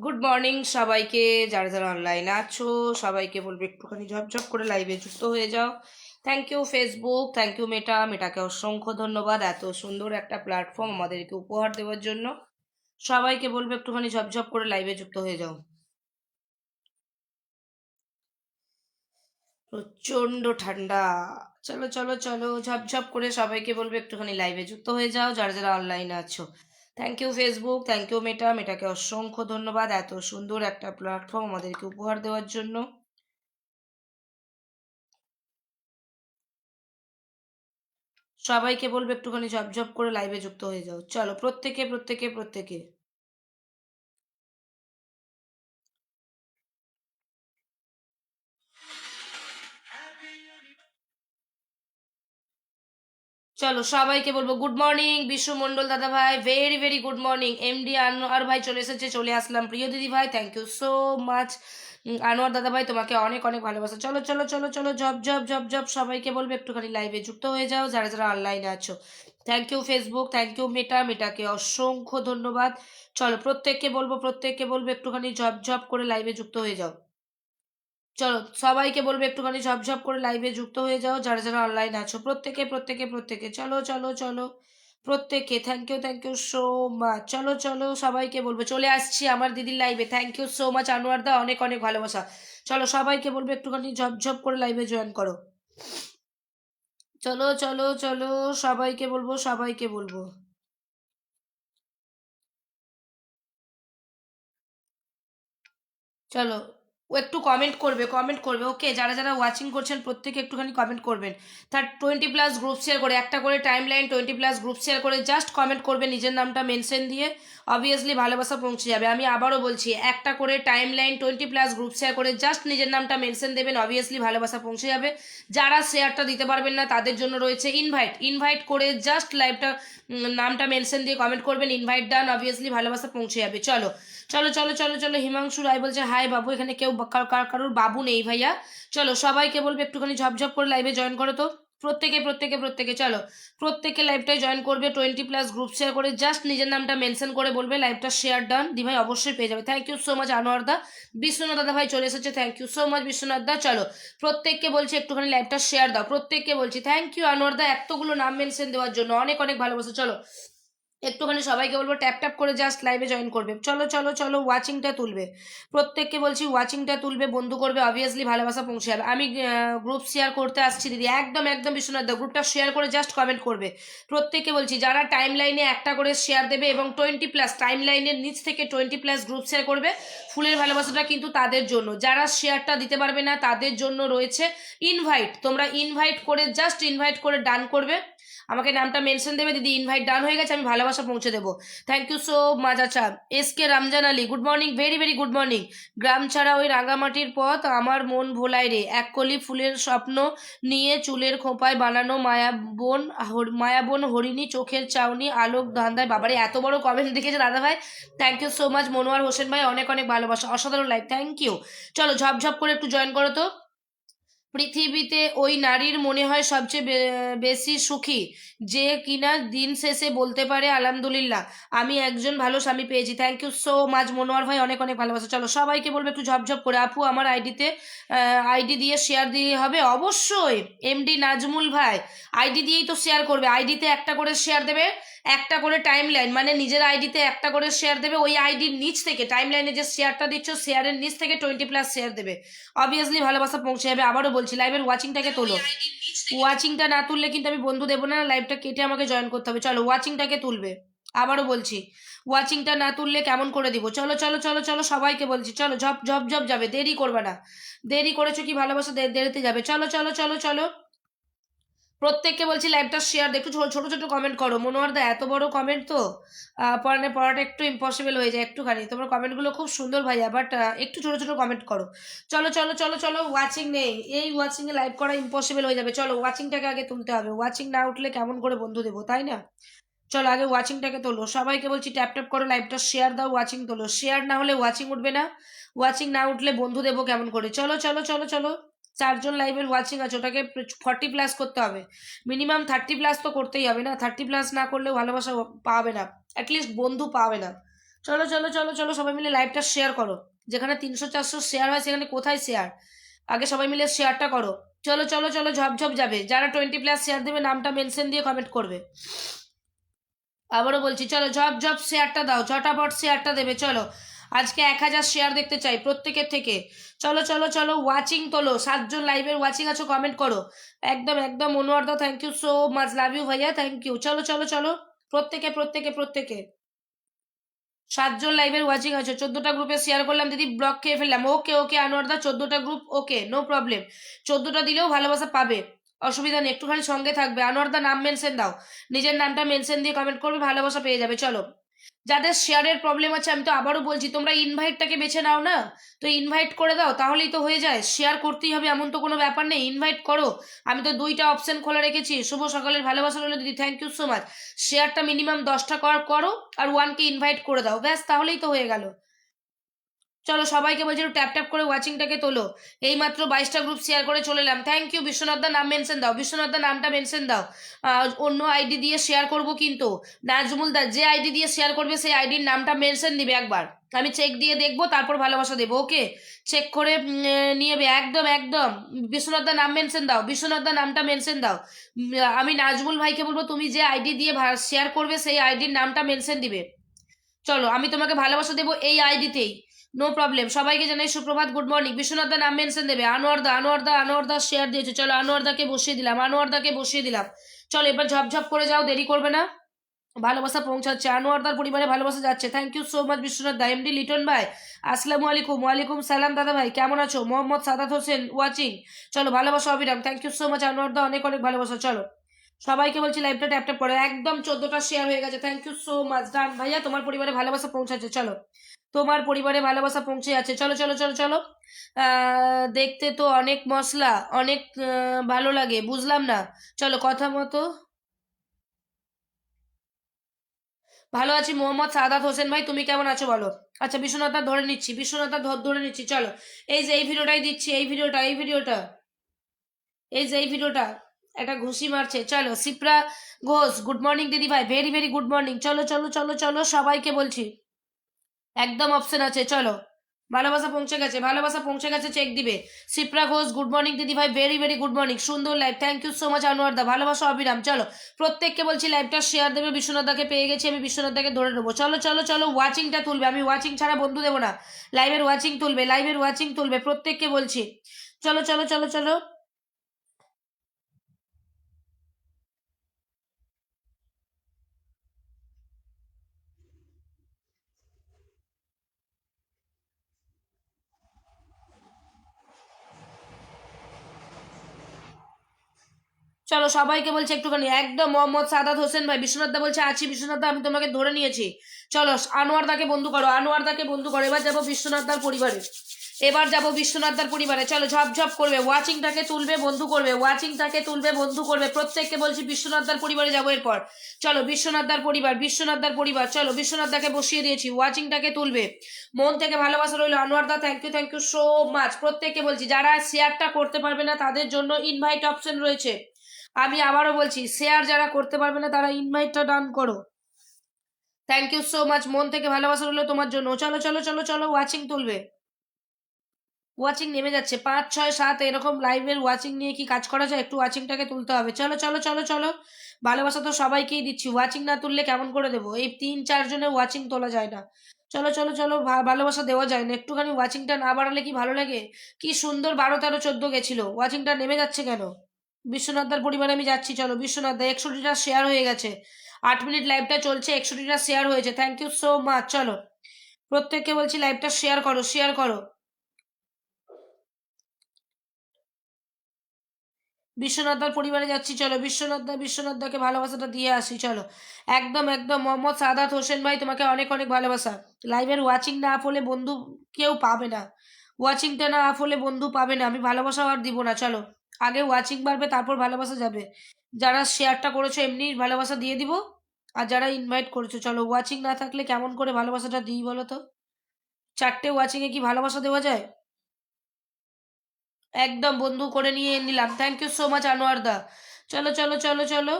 Good morning সবাইকে। যারা যারা অনলাইনে আছো সবাইকে বলবো একটুখানি ঝপঝপ করে লাইভে যুক্ত হয়ে যাও। Thank you Facebook, thank you মেটাকে অসংখ্য ধন্যবাদ এত সুন্দর একটা প্ল্যাটফর্ম আমাদেরকে উপহার দেওয়ার জন্য। সবাইকে বলবো একটুখানি ঝপঝপ করে লাইভে যুক্ত হয়ে যাও। প্রচন্ড ঠান্ডা। চলো চলো চলো ঝপঝপ করে সবাইকে বলবো একটুখানি লাইভে যুক্ত হয়ে যাও যারা যারা অনলাইনে আছো। Thank you Facebook, thank you মেটাকে অসংখ্য ধন্যবাদ এত সুন্দর একটা প্ল্যাটফর্ম আমাদেরকে উপহার দেওয়ার জন্য। সবাইকে বলবো একটুখানি ঝপঝপ করে লাইভে যুক্ত হয়ে যাও। চলো প্রত্যেকে প্রত্যেকে প্রত্যেকে। চলো সবাইকে বলবো গুড মর্নিং বিশ্ব মন্ডল দাদা ভাই, very very good morning. MD Anwar ভাই চলে এসেছে, চলে আসলাম। প্রিয় দিদি ভাই, thank you so much. Anwar দাদা ভাই তোমাকে অনেক অনেক ভালোবাসা। চলো চলো চলো চলো ঝপ ঝপ ঝপ ঝপ সবাইকে বলবো একটুখানি লাইভে যুক্ত হয়ে যাও যারা যারা অনলাইনে আছো। Thank you Facebook, thank you মেটাকে অসংখ্য ধন্যবাদ। চলো প্রত্যেককে বলবো একটুখানি ঝপ ঝপ করে লাইভে যুক্ত হয়ে যাও। চলো সবাইকে বলবো একটুখানি ঝপঝপ করে লাইভে যুক্ত হয়ে যাও যারা যারা অনলাইন আছো। প্রত্যেকে চলো চলো চলো প্রত্যেকে। Thank you so much. চলো চলো সবাইকে বলবো চলে আসছি আমার দিদির লাইভে। Thank you so much Anwar da, অনেক অনেক ভালোবাসা। চলো সবাইকে বলবো একটুখানি ঝপঝপ করে লাইভে জয়েন করো। চলো চলো চলো সবাইকে বলবো। চলো ও একটু কমেন্ট করবে ওকে। যারা যারা ওয়াচিং করছেন প্রত্যেকে একটুখানি কমেন্ট করবেন। তার 20+ গ্রুপ শেয়ার করে, একটা করে টাইম লাইন 20+ গ্রুপ শেয়ার করে জাস্ট কমেন্ট করবে নিজের নামটা মেনশন দিয়ে। অবভিয়াসলি ভালোবাসা পৌঁছে যাবে। আমি আবারও বলছি, একটা করে টাইম লাইন 20+ গ্রুপ শেয়ার করে জাস্ট নিজের নামটা মেনশন দেবেন, অবভিয়াসলি ভালোবাসা পৌঁছে যাবে। যারা শেয়ারটা দিতে পারবেন না তাদের জন্য রয়েছে ইনভাইট। ইনভাইট করে জাস্ট লাইভটা নামটা মেনশন দিয়ে কমেন্ট করবেন, ইনভাইট ডান, অবভিয়াসলি ভালোবাসা পৌঁছে যাবে। চলো চলো চলো চলো চলো হিমাংশু রায় বলছে হাই বাবু, এখানে কেউ কারোর বাবু নেই ভাইয়া। চলো সবাইকে বলবো একটুখানি ঝপঝপ করে লাইভে জয়েন করো তো। প্রত্যেকে চলো প্রত্যেকে লাইভটাই জয়েন করবে। 20+ গ্রুপ শেয়ার করে জাস্ট নিজের নামটা মেনশন করে বলবে লাইভটা শেয়ার ডান, দি ভাই অবশ্যই পেয়ে যাবে। Thank you so much Anwar da. Biswanath দাদা ভাই চলে এসেছে, thank you so much Biswanath da. চলো প্রত্যেককে বলছি একটুখানি লাইভটা শেয়ার দাও, প্রত্যেককে বলছি থ্যাংক ইউ আনোয়ার দা এতগুলো নাম মেনশন দেওয়ার জন্য, অনেক অনেক ভালোবাসা। চলো একটুখানি সবাইকে বলবো ট্যাপ ট্যাপ করে জাস্ট লাইভে জয়েন করবে। চলো চলো চলো ওয়াচিংটা তুলবে, প্রত্যেককে বলছি ওয়াচিংটা তুলবে, বন্ধু করবে, অবভিয়াসলি ভালোবাসা পৌঁছে যাবে। আমি গ্রুপ শেয়ার করতে আসছি দিদি, একদম একদম বিশ্বনাথ দা গ্রুপটা শেয়ার করে জাস্ট কমেন্ট করবে। প্রত্যেককে বলছি যারা টাইম লাইনে একটা করে শেয়ার দেবে এবং 20+ টাইম লাইনের নিচ থেকে 20+ গ্রুপ শেয়ার করবে, ফুলের ভালোবাসাটা কিন্তু তাদের জন্য। যারা শেয়ারটা দিতে পারবে না তাদের জন্য রয়েছে ইনভাইট। তোমরা ইনভাইট করে জাস্ট ইনভাইট করে ডান করবে, আমাকে নামটা মেনশন দেবে, দিদি ইনভাইট ডান হয়ে গেছে, আমি ভালোবাসা পৌঁছে দেবো। Thank you so much. আচ্ছা S K Ramzan Ali, good morning, very very good morning. গ্রাম ছাড়া ওই রাঙামাটির পথ আমার মন ভোলায় রে, এক কলি ফুলের স্বপ্ন নিয়ে চুলের খোঁপায় বানানো মায়াবন হরিণী চোখের চাউনি আলোক ধান্দায়। বাবারে এত বড় কমেন্ট দেখেছে দাদা ভাই, thank you so much. Monowar Hossain ভাই অনেক অনেক ভালোবাসা, অসাধারণ লাইভ, থ্যাংক ইউ। চলো ঝপঝপ করে একটু জয়েন করো তো। পৃথিবীতে ওই নারীর মনে হয় সবচেয়ে বেশি সুখী যে কিনা দিন শেষে বলতে পারে আলহামদুলিল্লাহ আমি একজন ভালো স্বামী পেয়েছি। Thank you so much Monowar ভাই, অনেক অনেক ভালোবাসা। চলো সবাইকে বলবো একটু ঝপঝপ করে। আপু আমার আইডি দিয়ে শেয়ার দিয়ে হবে অবশ্যই। এমডি নাজমুল ভাই আইডি দিয়েই তো শেয়ার করবে, আইডিতে একটা করে শেয়ার দেবে, একটা করে টাইম লাইন মানে নিজের আইডিতে একটা করে শেয়ার দেবে, ওই আইডির নিচ থেকে টাইম লাইনে যে শেয়ারটা দিচ্ছ শেয়ারের নিচ থেকে 20+ শেয়ার দেবে, অবভিয়াসলি ভালোবাসা পৌঁছে যাবে। আবারও বলছি লাইভের ওয়াচিংটাকে তোলো, ওয়াচিংটা না তুললে কিন্তু আমি বন্ধু দেবো না, লাইভটা কেটে আমাকে জয়েন করতে হবে। চলো ওয়াচিংটাকে তুলবে, আবারও বলছি ওয়াচিংটা না তুললে কেমন করে দিব। চলো চলো চলো চলো সবাইকে বলছি চলো ঝপ ঝপ ঝপ যাবে, দেরি করবে না, দেরি করেছো কি ভালোবাসা দেরিতে যাবে। চলো চলো চলো চলো প্রত্যেককে বলছি লাইভটা শেয়ার, একটু ছোট ছোট ছোট কমেন্ট করো। মনোয়ার দা এত বড় কমেন্ট তো পড়াটা একটু ইম্পসিবল হয়ে যায় একটুখানি, তোমার কমেন্টগুলো খুব সুন্দর ভাইয়া, বাট একটু ছোট ছোট কমেন্ট করো। চলো চলো চলো চলো ওয়াচিং নেই, এই ওয়াচিং এ লাইভ করা ইম্পসিবল হয়ে যাবে। চলো ওয়াচিংটাকে আগে তুলতে হবে, ওয়াচিং না উঠলে কেমন করে বন্ধু দেবো, তাই না? চলো আগে ওয়াচিংটাকে তোলো, সবাইকে বলছি ট্যাপ ট্যাপ করো, লাইভটা শেয়ার দাও, ওয়াচিং তোলো। শেয়ার না হলে ওয়াচিং উঠবে না, ওয়াচিং না উঠলে বন্ধু দেবো কেমন করে। চলো চলো চলো চলো 4জন লাইভের ওয়াচিং আছে, ওটাকে 40+ করতে হবে, মিনিমাম 30+ তো করতেই হবে না, 30+ না করলেও ভালোবাসা পাবে না, অ্যাটলিস্ট বন্ধু পাবে না। চলো চলো চলো চলো সবাই মিলে লাইভটা শেয়ার করো। যেখানে 300-400 শেয়ার হয় সেখানে কোথায় শেয়ার? আগে সবাই মিলে শেয়ারটা করো। চলো চলো চলো, ঝপঝপ যাবে। যারা 20+ শেয়ার দেবে নামটা মেনশন দিয়ে কমেন্ট করবে। আবারও বলছি, চলো ঝপঝপ শেয়ারটা দাও, ঝটাপট শেয়ারটা দেবে। চলো আজকে 1000 শেয়ার দেখতে চাই প্রত্যেকের থেকে। চলো চলো চলো, ওয়াচিং তোলো। 7জন লাইভের ওয়াচিং আছো, কমেন্ট করো। একদম একদম অনুয়ারদা, thank you so much, love you ভাইয়া, থ্যাংক ইউ। চলো চলো চলো, প্রত্যেকে প্রত্যেকে প্রত্যেকে। 7জন লাইভের ওয়াচিং আছে, 14টা গ্রুপে শেয়ার করলাম দিদি, ব্লক খেয়ে ফেললাম। ওকে ওকে আনোয়ারদা, 14টা গ্রুপ, ওকে নো প্রবলেম। 14টা দিলেও ভালোবাসা পাবে, অসুবিধা নেই। একটুখানি সঙ্গে থাকবে। আনোয়ারদা নাম মেনশন দাও, নিজের নামটা মেনশন দিয়ে কমেন্ট করবে, ভালোবাসা পেয়ে যাবে। চলো, যাদের শেয়ারের প্রবলেম আছে, আমি তো আবারও বলছি, তোমরা ইনভাইটটাকে বেছে নাও না। তো ইনভাইট করে দাও, তাহলেই তো হয়ে যায়। শেয়ার করতেই হবে এমন তো কোনো ব্যাপার নেই, ইনভাইট করো। আমি তো 2টা অপশন খোলা রেখেছি। শুভ সকালের ভালোবাসা রইলো দিদি, থ্যাংক ইউ সো মাচ। শেয়ারটা মিনিমাম 10টা করো, আর 1কে ইনভাইট করে দাও, ব্যাস তাহলেই তো হয়ে গেল। চলো সবাইকে বলছি একটু ট্যাপ ট্যাপ করে ওয়াচিংটাকে তোলো। এই মাত্র 22টা গ্রুপ শেয়ার করে চলে এলাম, থ্যাংক ইউ। বিশ্বনাথ দা নাম মেনশন দাও, বিশ্বনাথ দা নামটা মেনশন দাও। অন্য আইডি দিয়ে শেয়ার করব কিন্তু। নাজমুল দা যে আইডি দিয়ে শেয়ার করবে সেই আইডির নামটা মেনশন দিবে একবার, আমি চেক দিয়ে দেখবো, তারপর ভালোবাসা দেবো। ওকে, চেক করে নিয়ে একদম একদম। বিশ্বনাথ দা নাম মেনশন দাও, বিশ্বনাথ দা নামটা মেনশন দাও। আমি নাজমুল ভাইকে বলবো তুমি যে আইডি দিয়ে শেয়ার করবে সেই আইডির নামটা মেনশন দিবে। চলো আমি তোমাকে ভালোবাসা দেবো এই আইডিতেই, নো প্রবলেম। সবাইকে জানাই সুপ্রভাত, গুড মর্নিং। বিশ্বনাথ দা নাম মেনশন দেবে। আনোয়ার দা শেয়ার দিয়েছে, চলো আনোয়ার দাকে বসিয়ে দিলাম, আনোয়ার দাকে বসিয়ে দিলাম। চলো এবার ঝপঝপ করে যাও, দেরি করবে না। ভালোবাসা পৌঁছাচ্ছে, আনোয়ারদার পরিবারে ভালোবাসা যাচ্ছে, thank you so much Biswanath দা। এমডি লিটন ভাই, আসসালামু আলাইকুম। ওয়ালাইকুম সালাম দাদা ভাই, কেমন আছো? মোহাম্মদ সাদাত হোসেন ওয়াচিং। চলো ভালোবাসা অবিরাম, থ্যাংক ইউ সো মাচ আনোয়ারদা, অনেক অনেক ভালোবাসা। চলো সবাইকে বলছি লাইভটা ট্যাপ ট্যাপ করো, একদম 14টা শেয়ার হয়ে গেছে, থ্যাংক ইউ সো মাচ। ডান ভাইয়া, তোমার পরিবারে ভালোবাসা পৌঁছাচ্ছে। চলো তোমার পরিবারে ভালোবাসা পৌঁছে যাচ্ছে, চলো চলো চলো চলো। দেখতে তো অনেক মশলা, অনেক ভালো লাগে, বুঝলাম না। চলো কথা মতো। ভালো আছি মোহাম্মদ সাদাত হোসেন ভাই, তুমি কেমন আছো বলো? আচ্ছা বিশ্বনাথা ধরে নিচ্ছি, বিশ্বনাথা ধরে নিচ্ছি। চলো এই যে এই ভিডিওটাই দিচ্ছি, এই ভিডিওটা একটা ঘুষি মারছে। চলো সিপ্রা ঘোষ, গুড মর্নিং দিদি ভাই, ভেরি ভেরি গুড মর্নিং। চলো চলো চলো চলো, সবাইকে বলছি একদম অপশন আছে। চলো ভালোবাসা পৌঁছে গেছে, ভালোবাসা পৌঁছে গেছে, চেক দিবে। সিপ্রা ঘোষ, গুড মর্নিং দিদি ভাই, ভেরি ভেরি গুড মর্নিং, সুন্দর live, thank you so much Anwar da, ভালোবাসা অবিরাম। চলো প্রত্যেককে বলছি লাইভটা শেয়ার দেবে। বিশ্বনাথ দাকে পেয়ে গেছি আমি, বিশ্বনাথ দাকে ধরে নেবো। চলো চলো চলো, ওয়াচিংটা তুলবে, আমি ওয়াচিং ছাড়া বন্ধু দেবো না। লাইভের ওয়াচিং তুলবে, লাইভের ওয়াচিং তুলবে, প্রত্যেককে বলছি। চলো চলো চলো চলো, চলো সবাইকে বলছি একটুখানি, একদম মোহাম্মদ সাদাত হোসেন ভাই, বিশ্বনাথ দা বলছে আছি। বিশ্বনাথ দা আমি তোমাকে ধরে নিয়েছি। চলো আনোয়ার দাকে বন্ধু করো, আনোয়ার দাকে বন্ধু করো। এবার যাবো বিশ্বনাথ দার পরিবারে, এবার যাবো বিশ্বনাথ দার পরিবারে। চলো ঝপঝপ করবে, ওয়াচিংটাকে তুলবে, বন্ধু করবে, ওয়াচিংটাকে তুলবে, বন্ধু করবে, প্রত্যেককে বলছি বিশ্বনাথ দার পরিবারে যাবো এরপর। চলো বিশ্বনাথ দার পরিবার, বিশ্বনাথ দার পরিবার, চলো বিশ্বনাথ দাকে বসিয়ে দিয়েছি, ওয়াচিংটাকে তুলবে। মন থেকে ভালোবাসা রইলো আনোয়ার দা, থ্যাংক ইউ সো মাচ। প্রত্যেককে বলছি যারা শেয়ারটা করতে পারবে না তাদের জন্য ইনভাইট অপশন রয়েছে। আমি আবারও বলছি, শেয়ার যারা করতে পারবে না তারা ইনভাইটটা ডান করো। থ্যাংক ইউ সো মাচ, মন থেকে ভালোবাসা রইলো তোমার জন্য। চলো চলো চলো চলো, ওয়াচিং তুলবে। ওয়াচিং নেমে যাচ্ছে, 5 6 7 এরকম লাইভের ওয়াচিং নিয়ে কি কাজ করা যায়? একটু ওয়াচিংটাকে তুলতে হবে। চলো চলো চলো চলো, ভালোবাসা তো সবাইকেই দিচ্ছি, ওয়াচিং না তুললে কেমন করে দেবো? এই 3 4 জনের ওয়াচিং তোলা যায় না। চলো চলো চলো, ভালোবাসা দেওয়া যায় না, একটুখানি ওয়াচিংটা না বাড়ালে কি ভালো লাগে? কি সুন্দর 12 13 14 গেছিল, ওয়াচিংটা নেমে যাচ্ছে কেন? বিশ্বনাথদার পরিবারে আমি যাচ্ছি। চলো বিশ্বনাথ দা, 61টা শেয়ার হয়ে গেছে, 8 মিনিট লাইভটা চলছে, 61টা শেয়ার হয়েছে, থ্যাংক ইউ সো মাচ। চলো প্রত্যেককে বলছি লাইভটা শেয়ার করো, শেয়ার করো। বিশ্বনাথদার পরিবারে যাচ্ছি, চলো বিশ্বনাথ দাকে ভালোবাসাটা দিয়ে আসি। চলো একদম একদম, মোহাম্মদ সাদাত হোসেন ভাই, তোমাকে অনেক অনেক ভালোবাসা। লাইভের ওয়াচিং না আপ হলে বন্ধু কেউ পাবে না, ওয়াচিংটা না আপ হলে বন্ধু পাবে না, আমি ভালোবাসা আর দিব না। চলো আগে ওয়াচিং বাড়বে, তারপর ভালোবাসা যাবে। যারা শেয়ারটা করেছো এমনি ভালোবাসা দিয়ে দিব, আর যারা ইনভাইট করেছো, চলো ওয়াচিং না থাকলে কেমন করে ভালোবাসাটা দিই বলো তো? 4টে ওয়াচিংয়ে কি ভালোবাসা দেওয়া যায়? একদম বন্ধু করে নিয়ে নিলাম, thank you so much Anwar da. চলো চলো চলো চলো,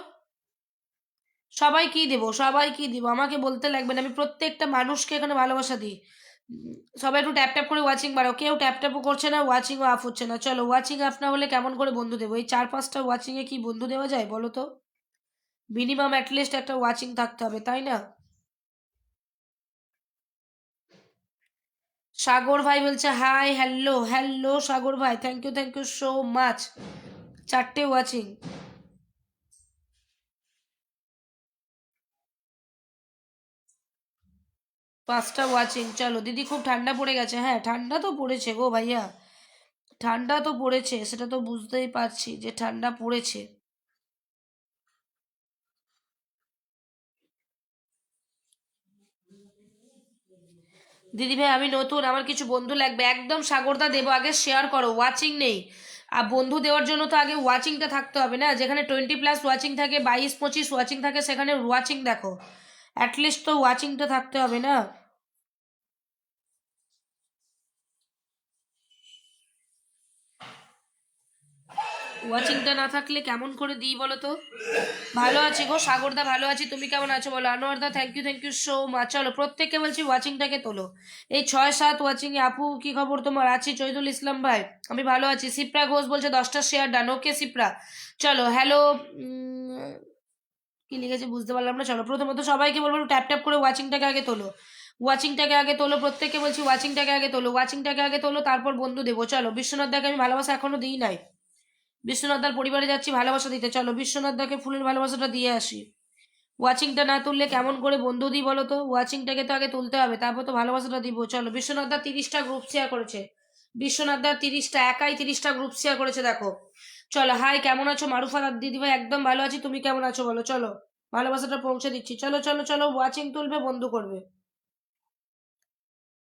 সবাই কি দেবো, সবাই কি দিব, আমাকে বলতে লাগবে না, আমি প্রত্যেকটা মানুষকে এখানে ভালোবাসা দিই। সবাই একটু ট্যাপ ট্যাপ করে ওয়াচিং বাড়াও, কেউ ট্যাপ ট্যাপও করছে না, ওয়াচিংও আপ হচ্ছে না। চলো, ওয়াচিং আপ না হলে কেমন করে বন্ধু দেবো? এই 4-5টা ওয়াচিংয়ে কি বন্ধু দেওয়া যায় বলো তো? মিনিমাম অ্যাটলিস্ট একটা ওয়াচিং থাকতে হবে, তাই না? সাগর ভাই বলছে হাই, হ্যালো হ্যালো সাগর ভাই, থ্যাংক ইউ সো মাচ। 4টে ওয়াচিং। 5টা ওয়াচিং। চলো দিদি, খুব ঠান্ডা পড়ে গেছে। হ্যাঁ, ঠান্ডা তো পড়েছে গো ভাইয়া, ঠান্ডা তো পড়েছে, সেটা তো বুঝতেই পারছি যে ঠান্ডা পড়েছে। দিদি ভাই আমি নতুন, আমার কিছু বন্ধু লাগবে। একদম সাগরদা দেবো, আগে শেয়ার করো, ওয়াচিং নেই। আর বন্ধু দেওয়ার জন্য তো আগে ওয়াচিংটা থাকতে হবে না? যেখানে 20+ ওয়াচিং থাকে, 22-25 ওয়াচিং থাকে, সেখানে ওয়াচিং দেখো, অ্যাটলিস্ট তো ওয়াচিংটা থাকতে হবে না? ওয়াচিংটা না থাকলে কেমন করে দিই বলো তো? ভালো আছি গো সাগরদা, ভালো আছি, তুমি কেমন আছো বলো? আনোয়ারদা থ্যাংক ইউ সো মাচ। চলো প্রত্যেককে বলছি ওয়াচিংটাকে তোলো। এই 6-7 ওয়াচিং এ আপু কি খবর তোমার? আছি চৈদুল ইসলাম ভাই, আমি ভালো আছি। সিপ্রা ঘোষ বলছে 10টা শেয়ার ডান, ওকে সিপ্রা। চলো হ্যালো, কি লিখেছে বুঝতে পারলাম না। চলো প্রথমত সবাইকে বলবো ট্যাপ ট্যাপ করে ওয়াচিংটাকে আগে তোলো, ওয়াচিংটাকে আগে তোলো, প্রত্যেককে বলছি ওয়াচিংটাকে আগে তোলো, ওয়াচিংটাকে আগে তোলো, তারপর বন্ধু দেবো। চলো বিশ্বনাথ দাকে আমি ভালোবাসা এখনো দিই নাই, বিশ্বনাথ দার পরিবারে যাচ্ছি ভালোবাসা দিতে। চলো বিশ্বনাথ দাকে ফুলের ভালোবাসাটা দিয়ে আসি। ওয়াচিংটা না তুললে কেমন করে বন্ধু দিই বলো তো? ওয়াচিংটাকে তো আগে তুলতে হবে, তারপর তো ভালোবাসাটা দিব। চলো বিশ্বনাথ দা 30টা গ্রুপ শেয়ার করেছে, বিশ্বনাথ দা 30টা, একাই 30টা গ্রুপ শেয়ার করেছে দেখো। চলো হাই, কেমন আছো মারুফা দিদি ভাই? একদম ভালো আছি, তুমি কেমন আছো বলো? চলো ভালোবাসাটা পৌঁছে দিচ্ছি। চলো চলো চলো, ওয়াচিং তুলবে বন্ধু করবে,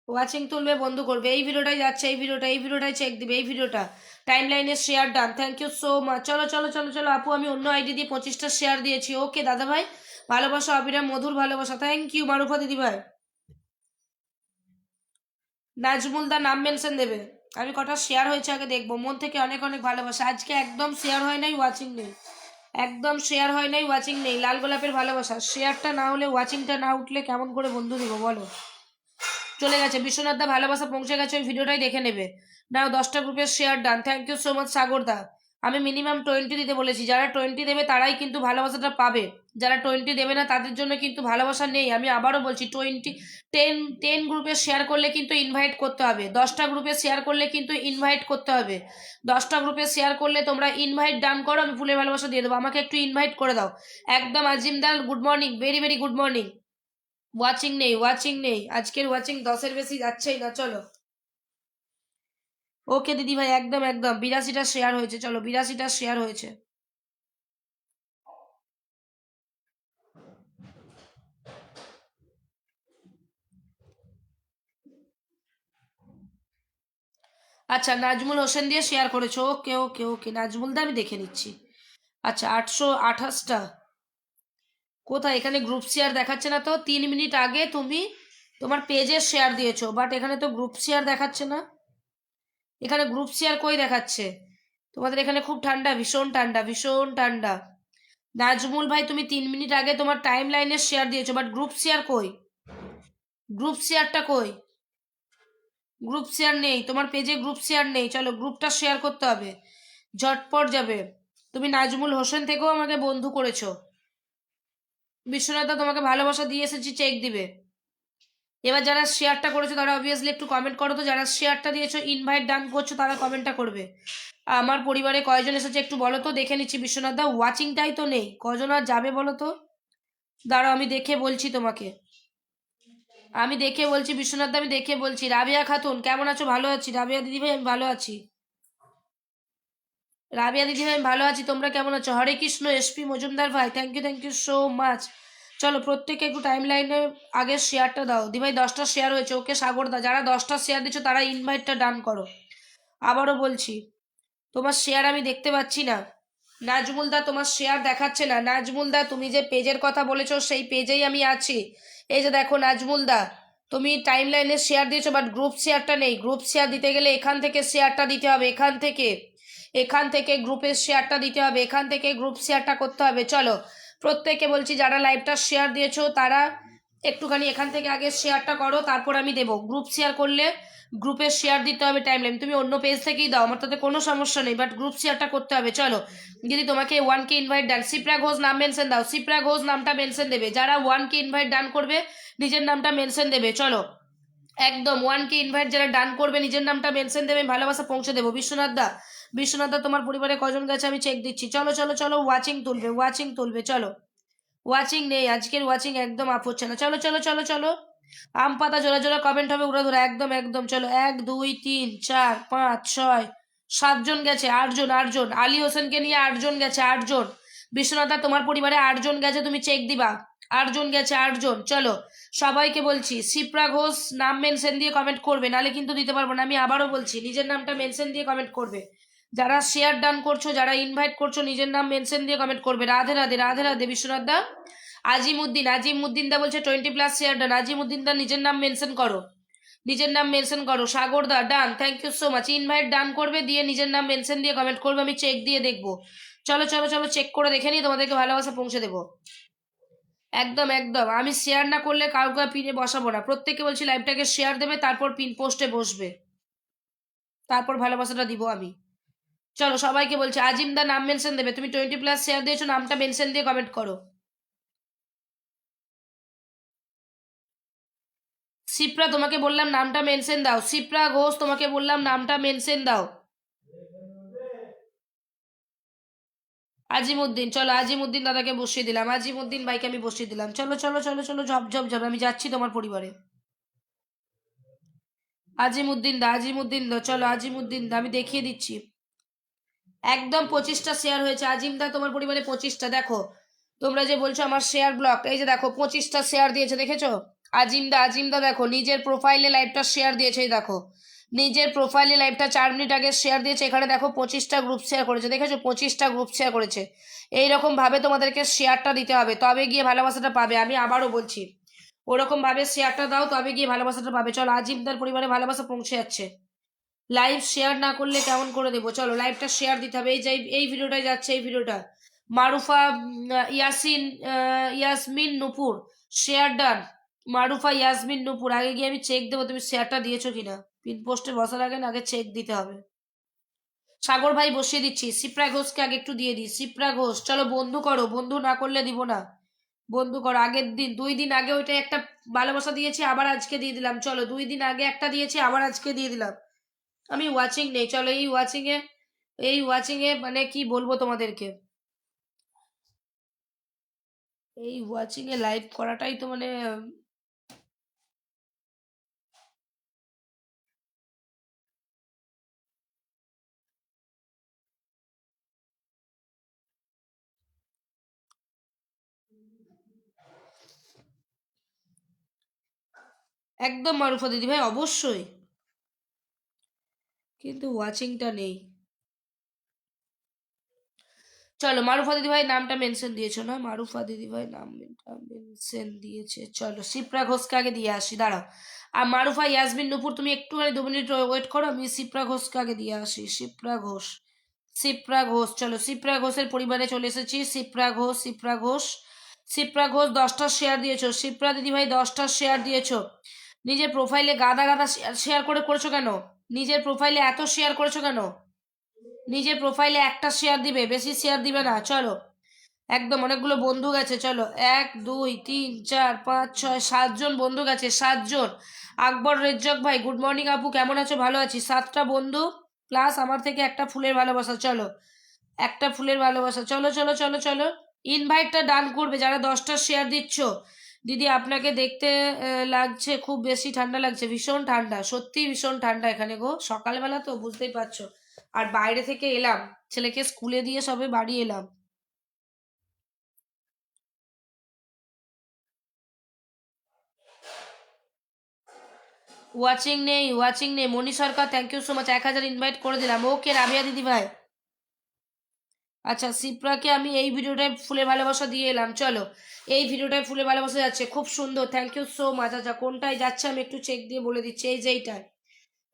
ওয়াচিং তুলবে বন্ধু করবে। এই ভিডিওটাই যাচ্ছে, এই ভিডিওটাই চেক দিবে, এই ভিডিওটা টাইম লাইনে share done, thank you so much. চলো চলো চলো চলো আপু, আমি অন্য আইডি দিয়ে 25টা শেয়ার দিয়েছি, ওকে দাদা ভাই। ভালোবাসা অবিরাম, মধুর ভালোবাসা, থ্যাংক ইউ মারুফা দিদি ভাই। নাজমুল দা নাম মেনশন দেবে, আমি কটা শেয়ার হয়েছে আগে দেখবো। মন থেকে অনেক অনেক ভালোবাসা। আজকে একদম শেয়ার হয় নাই, ওয়াচিং নেই, একদম শেয়ার হয় নাই, ওয়াচিং নেই। লাল গোলাপের ভালোবাসা, শেয়ারটা না হলে, ওয়াচিংটা না উঠলে কেমন করে বন্ধু দিব বলো? চলে গেছে বিশ্বনাথ দা, ভালোবাসা পৌঁছে গেছে, ওই ভিডিওটাই দেখে নেবে। নাও 10টা গ্রুপের share done, thank you so much Sagar da. আমি মিনিমাম 20 দিতে বলেছি, যারা 20 দেবে তারাই কিন্তু ভালোবাসাটা পাবে, যারা 20 দেবে না তাদের জন্য কিন্তু ভালোবাসা নেই। আমি আবারও বলছি, 10 গ্রুপে শেয়ার করলে কিন্তু ইনভাইট করতে হবে, 10টা গ্রুপে শেয়ার করলে কিন্তু ইনভাইট করতে হবে। 10টা গ্রুপে শেয়ার করলে তোমরা ইনভাইট ডান করো, আমি ফুলের ভালোবাসা দিয়ে দেবো, আমাকে একটু ইনভাইট করে দাও। একদম আজিমদার good morning, very very good morning. Watching নেই, ওয়াচিং নেই, আজকের ওয়াচিং 10-এর বেশি যাচ্ছেই না। চলো ওকে দিদি ভাই, একদম একদম 82টা শেয়ার হয়েছে, চলো 82টা শেয়ার হয়েছে। আচ্ছা নাজমুল হোসেন দিয়ে শেয়ার করেছো, ওকে ওকে ওকে নাজমুল দা, আমি দেখে নিচ্ছি। আচ্ছা 828টা কোথায়? এখানে গ্রুপ শেয়ার দেখাচ্ছে না তো। 3 মিনিট আগে তুমি তোমার পেজে শেয়ার দিয়েছো, বাট এখানে তো গ্রুপ শেয়ার দেখাচ্ছে না। এখানে গ্রুপ শেয়ার কই দেখাচ্ছে? তোমাদের এখানে খুব ঠান্ডা, ভীষণ ঠান্ডা, ভীষণ ঠান্ডা। নাজমুল ভাই তুমি 3 মিনিট আগে তোমার টাইম লাইনে শেয়ার দিয়েছো, বাট গ্রুপ শেয়ার কই? গ্রুপ শেয়ারটা কই? গ্রুপ শেয়ার নেই তোমার পেজে, গ্রুপ শেয়ার নেই। চলো গ্রুপটা শেয়ার করতে হবে, ঝটপট যাবে। তুমি নাজমুল হোসেন থেকেও আমাকে বন্ধু করেছো, বিশ্বনাথ তোমাকে ভালোবাসা দিয়ে এসেছি, চেক দিবে। এবার যারা শেয়ারটা করেছো তারা অবভিয়াসলি একটু কমেন্ট করো তো, যারা শেয়ারটা দিয়েছো ইনভাইট ডান করছো তারা কমেন্টটা করবে। আমার পরিবারে কয়জন এসেছে একটু বলো তো, দেখে নিচ্ছি। বিশ্বনাথ দা ওয়াচিংটাই তো নেই, কজন আর যাবে বলো তো? দাঁড়াও আমি দেখে বলছি তোমাকে, আমি দেখে বলছি বিশ্বনাথ দা, আমি দেখে বলছি। রাবিয়া খাতুন কেমন আছো? ভালো আছি রাবিয়া দিদি ভাই, আমি ভালো আছি। রাবিয়া দিদি ভাই আমি ভালো আছি, তোমরা কেমন আছো? হরে কৃষ্ণ এসপি মজুমদার ভাই, থ্যাংক ইউ সো মাচ। চলো প্রত্যেকে একটু টাইম লাইনে আগে শেয়ারটা দাও। দি ভাই 10টা শেয়ার হয়েছে, ওকে সাগর দা, যারা 10টা শেয়ার দিচ্ছ তারা ইনভাইটটা ডান করো। আবারও বলছি, তোমার শেয়ার আমি দেখতে পাচ্ছি না। নাজমুল দা তোমার শেয়ার দেখাচ্ছে না। নাজমুল দা তুমি যে পেজের কথা বলেছো সেই পেজেই আমি আছি, এই যে দেখো নাজমুল দা, তুমি টাইম লাইনে শেয়ার দিয়েছো, বাট গ্রুপ শেয়ারটা নেই। গ্রুপ শেয়ার দিতে গেলে এখান থেকে শেয়ারটা দিতে হবে, এখান থেকে, এখান থেকে গ্রুপের শেয়ারটা দিতে হবে, এখান থেকে গ্রুপ শেয়ারটা করতে হবে। চলো প্রত্যেককে বলছি যারা লাইভটা শেয়ার দিয়েছো তারা একটুখানি এখান থেকে আগে শেয়ারটা করো, তারপর আমি দেবো। গ্রুপ শেয়ার করলে গ্রুপে শেয়ার দিতে হবে টাইম লাইন, তুমি অন্য পেজ থেকেই দাও, আমার তাতে কোনো সমস্যা নেই, বাট গ্রুপ শেয়ারটা করতে হবে। চলো দিদি তোমাকে 1K ইনভাইট ডান, সিপ্রা ঘোষ নাম মেনশন দাও, সিপ্রা ঘোষ নামটা মেনশন দেবে, যারা 1K ইনভাইট ডান করবে নিজের নামটা মেনশন দেবে। চলো একদম 1K ইনভাইট যারা ডান করবে নিজের নামটা মেনশন দেবে, ভালোবাসা পৌঁছে দেবো। বিশ্বনাথ দা তোমার পরিবারে কজন গেছে আমি চেক দিচ্ছি। চলো চলো চলো ওয়াচিং তুলবে চলো। ওয়াচিং নেই, আজকের ওয়াচিং একদম আপ হচ্ছে না। চলো চলো চলো চলো, আম পাতা জোড়া জোড়া কমেন্ট হবে উড়া ধরা, একদম একদম। চলো 1 2 3 4 5 6 7 জন গেছে, 8 জন। আলী হোসেনকে নিয়ে 8 জন গেছে, 8 জন। বিশ্বনাথা তোমার পরিবারে 8 জন গেছে, তুমি চেক দিবা। 8 জন গেছে, 8 জন। চলো সবাইকে বলছি শিপ্রা ঘোষ নাম মেনশন দিয়ে কমেন্ট করবে, নালে কিন্তু দিতে পারবো না। আমি আবারও বলছি নিজের নামটা মেনশন দিয়ে কমেন্ট করবে। যারা শেয়ার ডান করছো, যারা ইনভাইট করছো, নিজের নাম মেনশন দিয়ে কমেন্ট করবে। রাধে রাধে রাধে রাধে বিশ্বনাথ দা। আজিমুদ্দিন দা বলছে 20+ শেয়ার ডান। আজিমুদ্দিন দা নিজের নাম মেনশন করো, নিজের নাম মেনশন করো। Sagar da done, thank you so much. Invite done করবে, দিয়ে নিজের নাম মেনশন দিয়ে কমেন্ট করবে, আমি চেক দিয়ে দেখবো। চলো চলো চলো চেক করে দেখে নিয়ে তোমাদেরকে ভালোবাসা পৌঁছে দেবো। একদম একদম, আমি শেয়ার না করলে কাউকে পিনে বসাবো না। প্রত্যেককে বলছি লাইভটাকে শেয়ার দেবে, তারপর পিন পোস্টে বসবে, তারপর ভালোবাসাটা দিব আমি। চলো সবাইকে বলছি আজিম দা নাম মেনশন দেবে, তুমি 20+ শেয়ার দিয়েছো, নামটা মেনশন দিয়ে কমেন্ট করো। শিপ্রা তোমাকে বললাম নামটা মেনশন দাও, শিপ্রা ঘোষ তোমাকে বললাম নামটা মেনশন দাও। আজিমুদ্দিন, চলো আজিমুদ্দিন দাদাকে বসিয়ে দিলাম, আজিমুদ্দিন ভাইকে আমি বসিয়ে দিলাম। চলো চলো চলো চলো ঝপ ঝপ ঝপ, আমি যাচ্ছি তোমার পরিবারে। আজিমুদ্দিন দা চলো, আজিমুদ্দিন দা আমি দেখিয়ে দিচ্ছি। একদম 25টা শেয়ার হয়েছে। আজিম দা তোমার পরিবারে 25টা। দেখো তোমরা যে বলছো আমার শেয়ার ব্লক, এই যে দেখো 25টা শেয়ার দিয়েছে, দেখেছো? আজিম দা দেখো নিজের প্রোফাইলে লাইভটা শেয়ার দিয়েছে, এই দেখো নিজের প্রোফাইলে লাইভটা 4 মিনিট আগে শেয়ার দিয়েছে। এখানে দেখো 25টা গ্রুপ শেয়ার করেছে, দেখেছো? 25টা গ্রুপ শেয়ার করেছে। এইরকম ভাবে তোমাদেরকে শেয়ারটা দিতে হবে, তবে গিয়ে ভালোবাসাটা পাবে। আমি আবারও বলছি ওরকম ভাবে শেয়ারটা দাও, তবে গিয়ে ভালোবাসাটা পাবে। চলো আজিমদার পরিবারে ভালোবাসা পৌঁছে যাচ্ছে। লাইভ শেয়ার না করলে কেমন করে দেবো? চলো লাইভটা শেয়ার দিতে হবে। এই ভিডিওটাই যাচ্ছে, এই ভিডিওটা মারুফা ইয়াসমিন নুপুর শেয়ার ডান। মারুফা ইয়াসমিন নুপুর, আগে গিয়ে আমি চেক দেবো তুমি শেয়ারটা দিয়েছো কিনা। পিন পোস্টে বসার আগে না, আগে চেক দিতে হবে। সাগর ভাই বসিয়ে দিচ্ছি, শিপ্রা ঘোষকে আগে একটু দিয়ে দিই। শিপ্রা ঘোষ চলো বন্ধু করো, বন্ধু না করলে দিব না। বন্ধু করো, আগের দিন 2 দিন আগে ওইটা একটা ভালোবাসা দিয়েছি, আবার আজকে দিয়ে দিলাম। চলো 2 দিন আগে একটা দিয়েছি, আবার আজকে দিয়ে দিলাম। আমি ওয়াচিং নেই, চলো এই ওয়াচিং এ মানে কি বলবো তোমাদেরকে, এই ওয়াচিং এ লাইভ করাটাই তো মানে একদম মারুফা দিদি ভাই অবশ্যই, কিন্তু ওয়াচিংটা নেই। চলো মারুফা দিদি ভাই নামটা মেনশন দিয়েছো না? মারুফা দিদি ভাই নামটা মেনশন দিয়েছে। চলো শিপ্রা ঘোষকে আগে দিয়ে আসি, দাঁড়াও। আর মারুফা ইয়াসমিন নুপুর তুমি একটুখানি 2 মিনিট ওয়েট করো, আমি শিপ্রা ঘোষকে আগে দিয়ে আসি। শিপ্রা ঘোষ চলো শিপ্রা ঘোষের পরিবারে চলে এসেছি। শিপ্রা ঘোষ 10টা শেয়ার দিয়েছো। শিপ্রা দিদি ভাই 10টা শেয়ার দিয়েছো। নিজের প্রোফাইলে গাদা গাদা শেয়ার করেছো কেন? নিজের প্রোফাইলে এত শেয়ার করেছো কেন? নিজের প্রোফাইলে একটা শেয়ার দিবে, বেশি শেয়ার দিবে না। চলো একদম অনেকগুলো বন্ধু গেছে। চলো 1 2 3 4 5 6 7 জন বন্ধু গেছে, 7 জন। আকবর রেজ্জক ভাই গুড মর্নিং আপু, কেমন আছো? ভালো আছি। 7টা বন্ধু প্লাস আমার থেকে একটা ফুলের ভালোবাসা। চলো একটা ফুলের ভালোবাসা, চলো চলো চলো চলো। ইনভাইটটা ডান করবে যারা 10টা শেয়ার দিচ্ছ। দিদি আপনাকে দেখতে লাগছে খুব বেশি ঠান্ডা লাগছে। ভীষণ ঠান্ডা, সত্যি ভীষণ ঠান্ডা এখানে গো। সকালবেলা তো বুঝতেই পারছো, আর বাইরে থেকে এলাম, ছেলেকে স্কুলে দিয়ে সবে বাড়ি এলাম। ওয়াচিং নেই Moni Sarkar, thank you so much, 1000 invite করে দিলাম। ওকে রাবিয়া দিদি ভাই। আচ্ছা শিপ্রাকে আমি এই ভিডিওটায় ফুলে ভালোবাসা দিয়ে এলাম। চলো এই ভিডিওটায় ফুলে ভালোবাসা যাচ্ছে, খুব সুন্দর, থ্যাংক ইউ সো মাচ। আচ্ছা কোনটায় যাচ্ছে আমি একটু চেক দিয়ে বলে দিচ্ছি। এই যে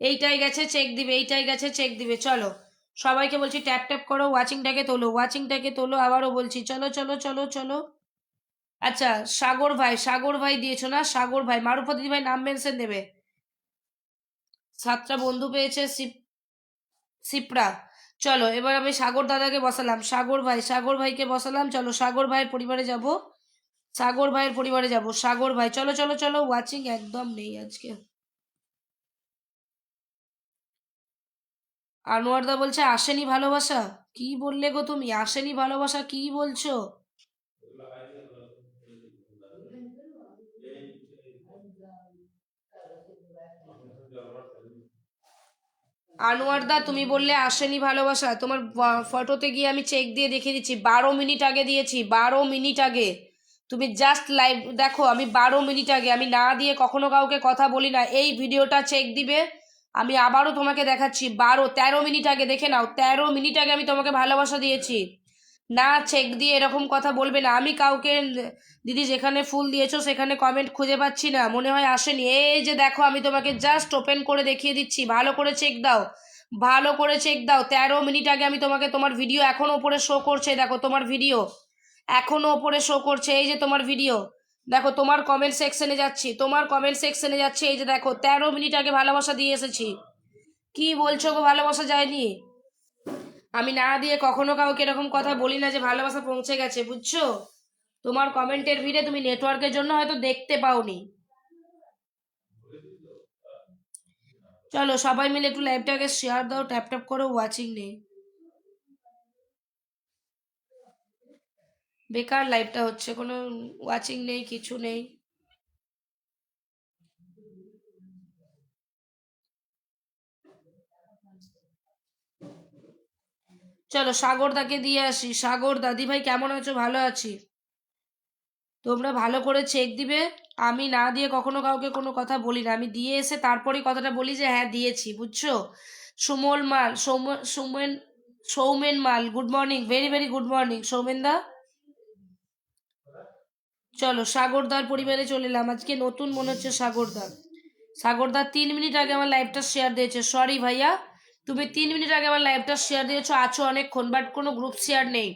এইটাই গেছে, চেক দিবে। এইটাই গেছে, চেক দিবে। চলো সবাইকে বলছি ট্যাপ ট্যাপ করো, ওয়াচিংটাকে তোলো, আবারও বলছি চলো চলো চলো চলো। আচ্ছা, সাগর ভাই দিয়েছো না? সাগর ভাই, মারুফা দিদি ভাই নাম মেনশন দেবে। 7টা বন্ধু পেয়েছে সিপ্রা। চলো এবার আমি সাগর দাদাকে বসালাম, সাগর ভাইকে বসালাম। চলো সাগর ভাইয়ের পরিবারে যাব, সাগর ভাইয়ের পরিবারে যাব। সাগর ভাই চলো চলো চলো, ওয়াচিং একদম নেই আজকে। আনোয়ারদা বলছে আসেনি ভালোবাসা। কি বললে গো তুমি? আসেনি ভালোবাসা কি বলছো? আনোয়ারদা তুমি বললে আসেনি ভালোবাসা, তোমার ফটোতে গিয়ে আমি চেক দিয়ে দেখিয়ে দিচ্ছি, 12 মিনিট আগে দিয়েছি, 12 মিনিট আগে। তুমি জাস্ট লাইভ দেখো, আমি 12 মিনিট আগে, আমি না দিয়ে কখনো কাউকে কথা বলি না। এই ভিডিওটা চেক দিবে, আমি আবারও তোমাকে দেখাচ্ছি, 13 মিনিট আগে দেখে নাও, 13 মিনিট আগে আমি তোমাকে ভালোবাসা দিয়েছি। না চেক দিয়ে এরকম কথা বলবে না। আমি কাউকে দিদি যেখানে ফুল দিয়েছো সেখানে কমেন্ট খুঁজে পাচ্ছি না, মনে হয় আসেনি। এই যে দেখো, আমি তোমাকে জাস্ট ওপেন করে দেখিয়ে দিচ্ছি, ভালো করে চেক দাও, ভালো করে চেক দাও। 13 মিনিট আগে আমি তোমাকে, তোমার ভিডিও এখনো ওপরে শো করছে, দেখো তোমার ভিডিও এখনো ওপরে শো করছে, এই যে তোমার ভিডিও দেখো, তোমার কমেন্ট সেকশনে যাচ্ছি, তোমার কমেন্ট সেকশনে যাচ্ছি, এই যে দেখো 13 মিনিট আগে ভালোবাসা দিয়ে এসেছি। কি বলছো গো ভালোবাসা যায়নি? আমি না দিয়ে কখনো কাউকে এরকম কথা বলি না যে ভালোবাসা পৌঁছে গেছে, বুঝছো? তোমার কমেন্টের ভিড়ে তুমি নেটওয়ার্কের জন্য হয়তো দেখতে পাওনি। চলো সবাই মিলে একটু লাইভটাকে শেয়ার দাও, ট্যাপ ট্যাপ করো, ওয়াচিং নেই, বেকার লাইভটা হচ্ছে, কোনো ওয়াচিং নেই, কিছু নেই। চলো সাগরদাকে দিয়ে আসি। সাগর দাদি ভাই কেমন আছো? ভালো আছি। তোমরা ভালো করে চেক দিবে, আমি না দিয়ে কখনো কাউকে কোনো কথা বলি না, আমি দিয়ে এসে তারপরেই কথাটা বলি যে হ্যাঁ দিয়েছি, বুঝছো? Sumal Mal, Soumen Mal, good morning, very very good morning Soumen da. চলো সাগরদার পরিবারে চলে এলাম, আজকে নতুন মনে হচ্ছে সাগরদা। সাগরদা 3 মিনিট আগে আমার লাইভটা শেয়ার দিয়েছে, সরি ভাইয়া, তুমি 3 মিনিট আগে আমার লাইভটা শেয়ার দিয়েছো, আছো অনেকক্ষণ, বাট কোনো গ্রুপ শেয়ার নেই,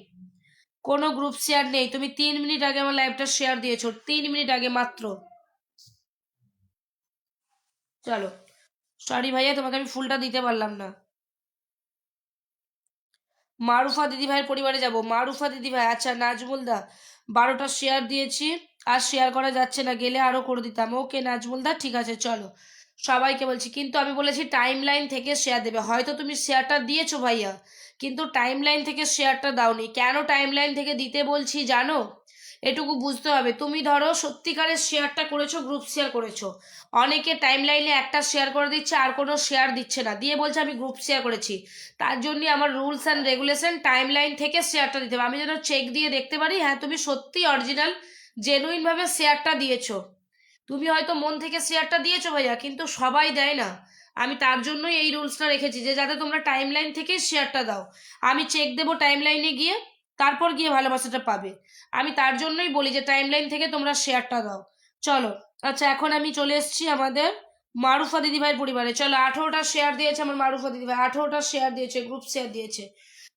কোনো গ্রুপ শেয়ার নেই। তুমি 3 মিনিট আগে আমার লাইভটা শেয়ার দিয়েছো, 3 মিনিট আগে মাত্র। চলো, সরি ভাইয়া, তোমাকে আমি ফুলটা দিতে পারলাম না। মারুফা দিদিভাইয়ের পরিবারে যাব, মারুফা দিদিভাই, আচ্ছা নাজমুল দা, 12টা শেয়ার দিয়েছি, আর শেয়ার করা যাচ্ছে না, গেলে আরো করে দিতাম। ওকে নাজমুল দা, ঠিক আছে চলো, সবাইকে বলছি, কিন্তু আমি বলেছি টাইম লাইন থেকে শেয়ার দেবে, হয়তো তুমি শেয়ারটা দিয়েছো ভাইয়া, কিন্তু টাইম লাইন থেকে শেয়ারটা দাওনি। কেন টাইম লাইন থেকে দিতে বলছি জানো? এটুকু বুঝতে হবে, তুমি ধরো সত্যিকারের শেয়ারটা করেছো, গ্রুপ শেয়ার করেছো, অনেকে টাইম লাইনে একটা শেয়ার করে দিচ্ছে আর কোনো শেয়ার দিচ্ছে না, দিয়ে বলছে আমি গ্রুপ শেয়ার করেছি। তার জন্য আমার rules and regulation, time line থেকে শেয়ারটা দিতে হবে, আমি যেন চেক দিয়ে দেখতে পারি হ্যাঁ তুমি সত্যি অরিজিনাল জেনুইন ভাবে শেয়ারটা দিয়েছো। তুমি হয়তো মন থেকে শেয়ারটা দিয়েছো ভাইয়া, কিন্তু সবাই দেয় না। আমি তার জন্যই এই রুলসটা রেখেছি যে যাতে তোমরা টাইম লাইন থেকে শেয়ারটা দাও, আমি চেক দেবো টাইম লাইনে গিয়ে, তারপর গিয়ে ভালোবাসাটা পাবে। আমি তার জন্যই বলি যে টাইম লাইন থেকে তোমরা শেয়ারটা দাও। চলো, আচ্ছা এখন আমি চলে এসেছি আমাদের মারুফা দিদিভাইয়ের পরিবারে। চলো, 18টা শেয়ার দিয়েছে আমার মারুফা দিদিভাই, 18টা শেয়ার দিয়েছে, গ্রুপ শেয়ার দিয়েছে।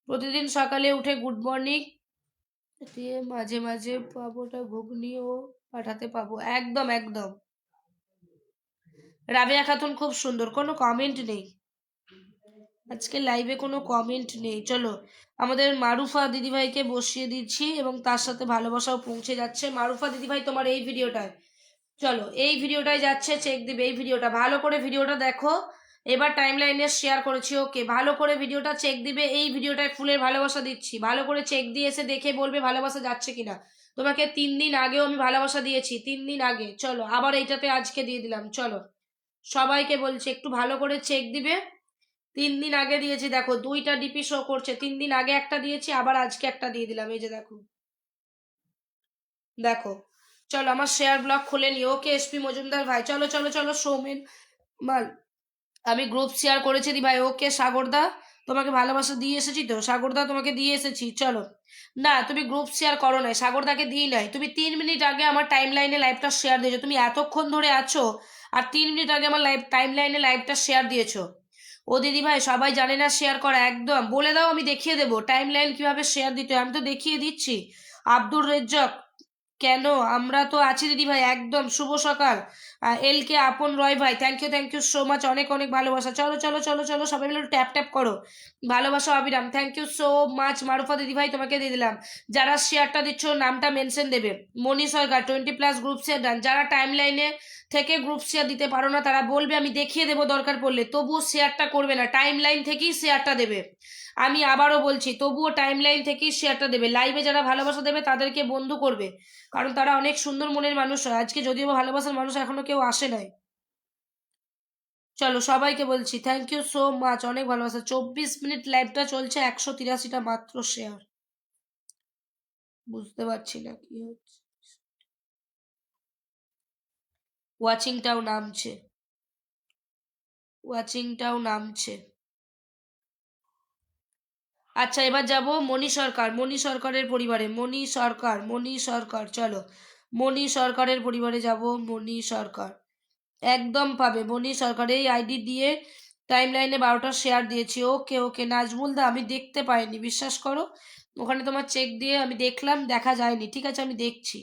প্রতিদিন সকালে উঠে গুড মর্নিং দিয়ে মাঝে মাঝে পাবোটা ঘুগনিও পাঠাতে পাবো, একদম একদম। রাবেয়া খাতুন খুব সুন্দর, কোনো কমেন্ট নেই আজকে লাইভে, কোনো কমেন্ট নেই। চলো আমাদের মারুফা দিদিভাইকে বসিয়ে দিচ্ছি, এবং তার সাথে ভালোবাসাও পৌঁছে যাচ্ছে। মারুফা দিদিভাই তোমার এই ভিডিওটায়, চলো এই ভিডিওটাই যাচ্ছে, চেক দিবে এই ভিডিওটা, ভালো করে ভিডিওটা দেখো। এবার টাইম লাইনে শেয়ার করেছি, ওকে, ভালো করে ভিডিওটা চেক দিবে, এই ভিডিওটায় ফুলের ভালোবাসা দিচ্ছি, ভালো করে চেক দিয়ে এসে দেখে বলবে ভালোবাসা যাচ্ছে কিনা। তোমাকে 3 দিন আগেও আমি ভালোবাসা দিয়েছি, 3 দিন আগে, চলো আবার এইটাতে আজকে দিয়ে দিলাম। চলো সবাইকে বলছি একটু ভালো করে চেক দিবে, 3 দিন আগে দিয়েছি, দেখো 2টা ডিপি শো করছে, 3 দিন আগে একটা দিয়েছি, আবার আজকে একটা দিয়ে দিলাম, এই যে দেখো, দেখো। চলো আমার শেয়ার ব্লক খুলে নি, ওকে এসপি মজুমদার ভাই, চলো চলো চলো সৌমেন মাল, আমি গ্রুপ শেয়ার করেছি দি ভাই, ওকে সাগরদা, তোমাকে ভালোবাসা দিয়ে এসেছি তো সাগরদা, তোমাকে দিয়ে এসেছি। চলো, না তুমি গ্রুপ শেয়ার করো নাই, সাগরদাকে দিই নাই, তুমি 3 মিনিট আগে আমার টাইম লাইনে লাইভটা শেয়ার দিয়েছো, তুমি এতক্ষণ ধরে আছো আর 3 মিনিট আগে আমার লাইভ টাইম লাইনে লাইভটা শেয়ার দিয়েছো। ও দিদি ভাই, সবাই জানে না শেয়ার করা, একদম বলে দাও, আমি দেখিয়ে দেবো টাইম লাইন কিভাবে শেয়ার দিতে হয়, আমি তো দেখিয়ে দিচ্ছি। আব্দুর রেজ্জক, কেন? আমরা তো আছি দিদি ভাই, একদম শুভ সকাল। এল কে আপন রয় ভাই, থ্যাংক ইউ সো মাচ, অনেক অনেক ভালোবাসা। চলো চলো চলো চলো সবাই মিলে ট্যাপ ট্যাপ করো, ভালোবাসা অবিরাম। Thank you so much Marufa দিদি ভাই, তোমাকে দিয়ে দিলাম। যারা শেয়ারটা দিচ্ছ নামটা মেনশন দেবে। মনি সরকার 20+ গ্রুপ শেয়ার ডান। যারা টাইম লাইনে থেকে গ্রুপ শেয়ার দিতে পারো না তারা বলবে, আমি দেখিয়ে দেবো দরকার পড়লে, তবুও শেয়ারটা করবে না, টাইম লাইন থেকেই শেয়ারটা দেবে। আমি আবারও বলছি, তবুও টাইম লাইন থেকেই শেয়ারটা দেবে। লাইভে যারা ভালোবাসা দেবে তাদেরকে বন্ধু করবে, কারণ তারা অনেক সুন্দর মনের মানুষ হয়। আজকে যদিও ভালোবাসার মানুষ এখনো কেউ আসে নাই। চলো সবাইকে বলছি থ্যাংক ইউ সো মাচ, অনেক ভালোবাসা। 24 মিনিট লাইভটা চলছে, 183টা মাত্র শেয়ার। বুঝতে পারছি না কি হচ্ছে। ওয়াচিংটাও নামছে, ওয়াচিংটাও নামছে। আচ্ছা এবার যাব মণি সরকার, মণি সরকারের পরিবারে। মণি সরকার, মণি সরকার, চলো মণি সরকারের পরিবারে যাব। মণি সরকার একদম পাবে। মণি সরকার এই আইডি দিয়ে টাইম লাইনে 12টা শেয়ার দিয়েছি। ওকে ওকে নাজমুল দা, আমি দেখতে পাইনি, বিশ্বাস করো। ওখানে তোমার চেক দিয়ে আমি দেখলাম, দেখা যায়নি। ঠিক আছে আমি দেখছি।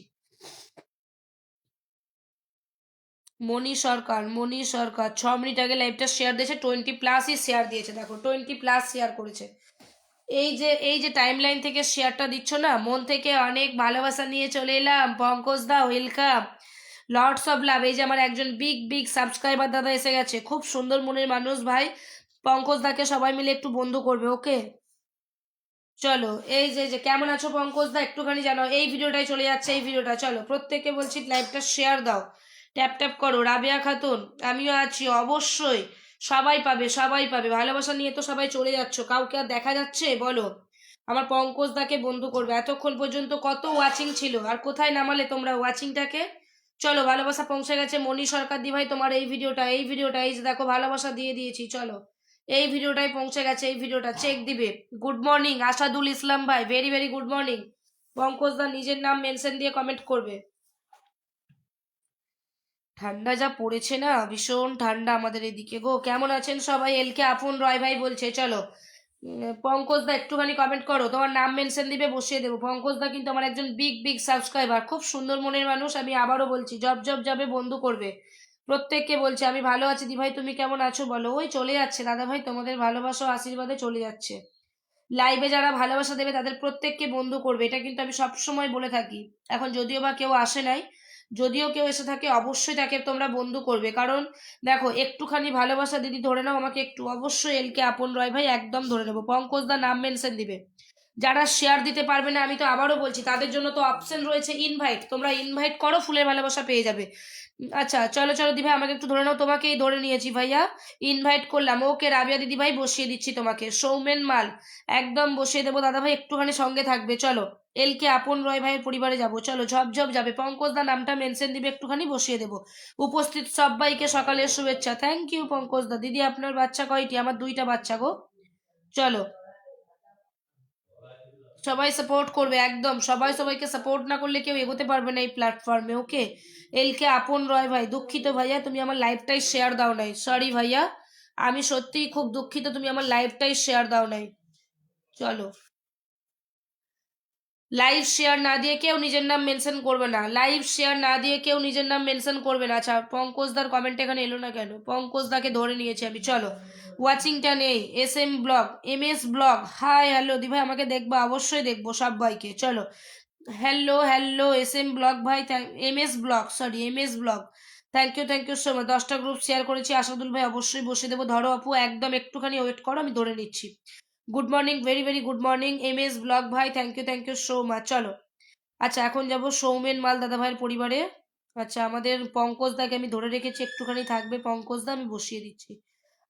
মণি সরকার, মণি সরকার 6 মিনিট আগে লাইভটা শেয়ার দিয়েছে, 20+ই শেয়ার দিয়েছে, দেখো 20+ শেয়ার করেছে। এই যে টাইম লাইন থেকে শেয়ারটা দিচ্ছ না, মন থেকে অনেক ভালোবাসা নিয়ে চলে এলাম। পঙ্কজ দা ওয়েলকাম, লর্ডস অফ লাভ। এই যে আমার একজন বিগ বিগ সাবস্ক্রাইবার দাদা এসে গেছে, খুব সুন্দর মনের মানুষ ভাই। পঙ্কজ দাকে সবাই মিলে একটু বন্ধু করবে, ওকে? চলো এই যে কেমন আছো পঙ্কজ দা, একটুখানি জানাও। এই ভিডিওটাই চলে যাচ্ছে, এই ভিডিওটা চলো প্রত্যেককে বলছি লাইভটা শেয়ার দাও, ট্যাপ ট্যাপ করো। রাবেয়া খাতুন, আমিও আছি অবশ্যই। সবাই পাবে, সবাই পাবে, ভালোবাসা নিয়ে তো সবাই চলে যাচ্ছ, কাউকে আর দেখা যাচ্ছে বলো? আমার পঙ্কজ দাকে বন্ধু করবে। এতক্ষণ পর্যন্ত কত ওয়াচিং ছিল, আর কোথায় নামালে তোমরা ওয়াচিংটাকে? চলো ভালোবাসা পৌঁছে গেছে। মণি সরকার দি ভাই তোমার এই ভিডিওটা এই যে দেখো, ভালোবাসা দিয়ে দিয়েছি। চলো এই ভিডিওটাই পৌঁছে গেছে, এই ভিডিওটা চেক দিবে। গুড মর্নিং আসাদুল ইসলাম ভাই, very very good morning. Pankaj da নিজের নাম মেনশন দিয়ে কমেন্ট করবে। ঠান্ডা যা পড়েছে না, ভীষণ ঠান্ডা আমাদের এদিকে গো। কেমন আছেন সবাই? এলকে আপন রয় ভাই বলছে। চলো পঙ্কজ দা একটুখানি কমেন্ট করো, তোমার নাম মেনশন দিবে, বসিয়ে দেবো। পঙ্কজ দা কিন্তু আমার একজন বিগ বিগ সাবস্ক্রাইবার, খুব সুন্দর মনের মানুষ। আমি আবারও বলছি, জব জব যাবে বন্ধু করবে। প্রত্যেককে বলছে আমি ভালো আছি দি ভাই, তুমি কেমন আছো বলো? ওই চলে যাচ্ছে দাদা ভাই, তোমাদের ভালোবাসা ও আশীর্বাদে চলে যাচ্ছে। লাইভে যারা ভালোবাসা দেবে তাদের প্রত্যেককে বন্ধু করবে, এটা কিন্তু আমি সব সময় বলে থাকি। এখন যদিও বা কেউ আসে নাই, যদিও কেউ এসে থাকে অবশ্যই তাকে তোমরা বন্ধু করবে। কারণ দেখো, একটুখানি ভালোবাসা দিদি ধরে নাও আমাকে একটু, অবশ্যই এলকে আপন রয় ভাই একদম ধরে নেবো। পঙ্কজ দা নাম মেনশন দিবে। যারা শেয়ার দিতে পারবে না, আমি তো আবারও বলছি, তাদের জন্য তো অপশন রয়েছে ইনভাইট, তোমরা ইনভাইট করো, ফুলের ভালোবাসা পেয়ে যাবে। আচ্ছা চলো চলো দি ভাই, আমাকে একটু ধরে নাও, তোমাকেই ধরে নিয়েছি ভাইয়া। ইনভাইট করলাম, ওকে রাবিয়া দিদি ভাই বসিয়ে দিচ্ছি তোমাকে। সৌমেন মাল একদম বসিয়ে দেবো দাদা ভাই, একটুখানি সঙ্গে থাকবে। চলো এলকে আপন রয় ভাইয়ের পরিবারে যাব, চলো ঝপঝপ যাবে। পঙ্কজ দা নামটা মেনশন দিবে, একটুখানি বসিয়ে দেবো। উপস্থিত সবাইকে সকালের শুভেচ্ছা। থ্যাংক ইউ পঙ্কজ দা। দিদি আপনার বাচ্চা কয়টি? আমার 2টা বাচ্চা গো। চলো সবাই সাপোর্ট করবে, একদম সবাই সবাইকে সাপোর্ট না করলে কেউ এগোতে পারবে না এই প্ল্যাটফর্মে, ওকে? এলকে আপন রয় ভাই, দুঃখিত ভাইয়া তুমি আমার লাইভটাই শেয়ার দাও নাই, সরি ভাইয়া, আমি সত্যিই খুব দুঃখিত, তুমি আমার লাইভটাই শেয়ার দাও নাই। চলো লাইভ শেয়ার না দিয়ে কেউ নিজের নাম মেনশন করবে না, লাইভ শেয়ার না দিয়ে কেউ নিজের নাম মেনশন করবে না। আচ্ছা পঙ্কজদার কমেন্ট এখানে এলো না কেন? পঙ্কজদাকে ধরে নিয়েছি আমি। চলো ওয়াচিংটা নেই। M S blog hi hello দি ভাই, আমাকে দেখবা? অবশ্যই দেখবো সবাইকে। চলো হ্যালো হ্যালো SM ব্লগ ভাই, M S blog, sorry M S blog, thank you so much. 10টা গ্রুপ শেয়ার করেছি আসাদুল ভাই, অবশ্যই বসে দেবো। ধরো আপু একদম একটুখানি ওয়েট করো, আমি ধরে নিচ্ছি। Good morning, very very good morning MS blog ভাই, থ্যাংক ইউ সো মাচ। চলো আচ্ছা এখন যাব সৌমেন মাল দাদা ভাইয়ের পরিবারে। আচ্ছা আমাদের পঙ্কজ দাকে আমি ধরে রেখেছি, একটুখানি থাকবে পঙ্কজ দা, আমি বসিয়ে দিচ্ছি।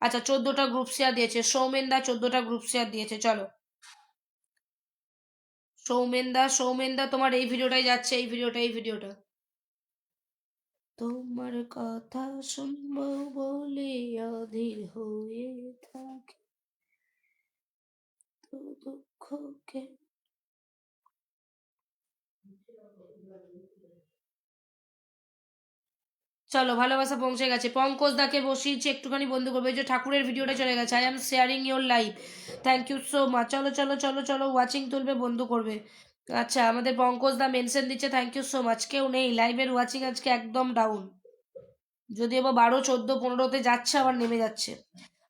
আচ্ছা 14টা গ্রুপ শেয়ার দিয়েছে সৌমেন দা, 14টা গ্রুপ শেয়ার দিয়েছে। চলো সৌমেন দা তোমার এই ভিডিওটাই যাচ্ছে, এই ভিডিওটা। তোমার কথা শুনবো বলে অধীর হয়ে থাকে, তো দুঃখকে। চলো ভালোবাসা পৌঁছে গেছে। পঙ্কজ দাকে বসিয়েছি, একটুখানি বন্ধু করবে। এই যে ঠাকুরের ভিডিওটা চলে গেছে, I am sharing your live, thank you so much. চলো চলো চলো চলো ওয়াচিং তুলবে, বন্ধু করবে। আচ্ছা, আমাদের পঙ্কজ দা মেনশন দিচ্ছে, থ্যাংক ইউ সো মাচ। কেউ নেই লাইভের ওয়াচিং আজকে একদম ডাউন, যদিও বা 12, 14, 15-তে যাচ্ছে আবার নেমে যাচ্ছে।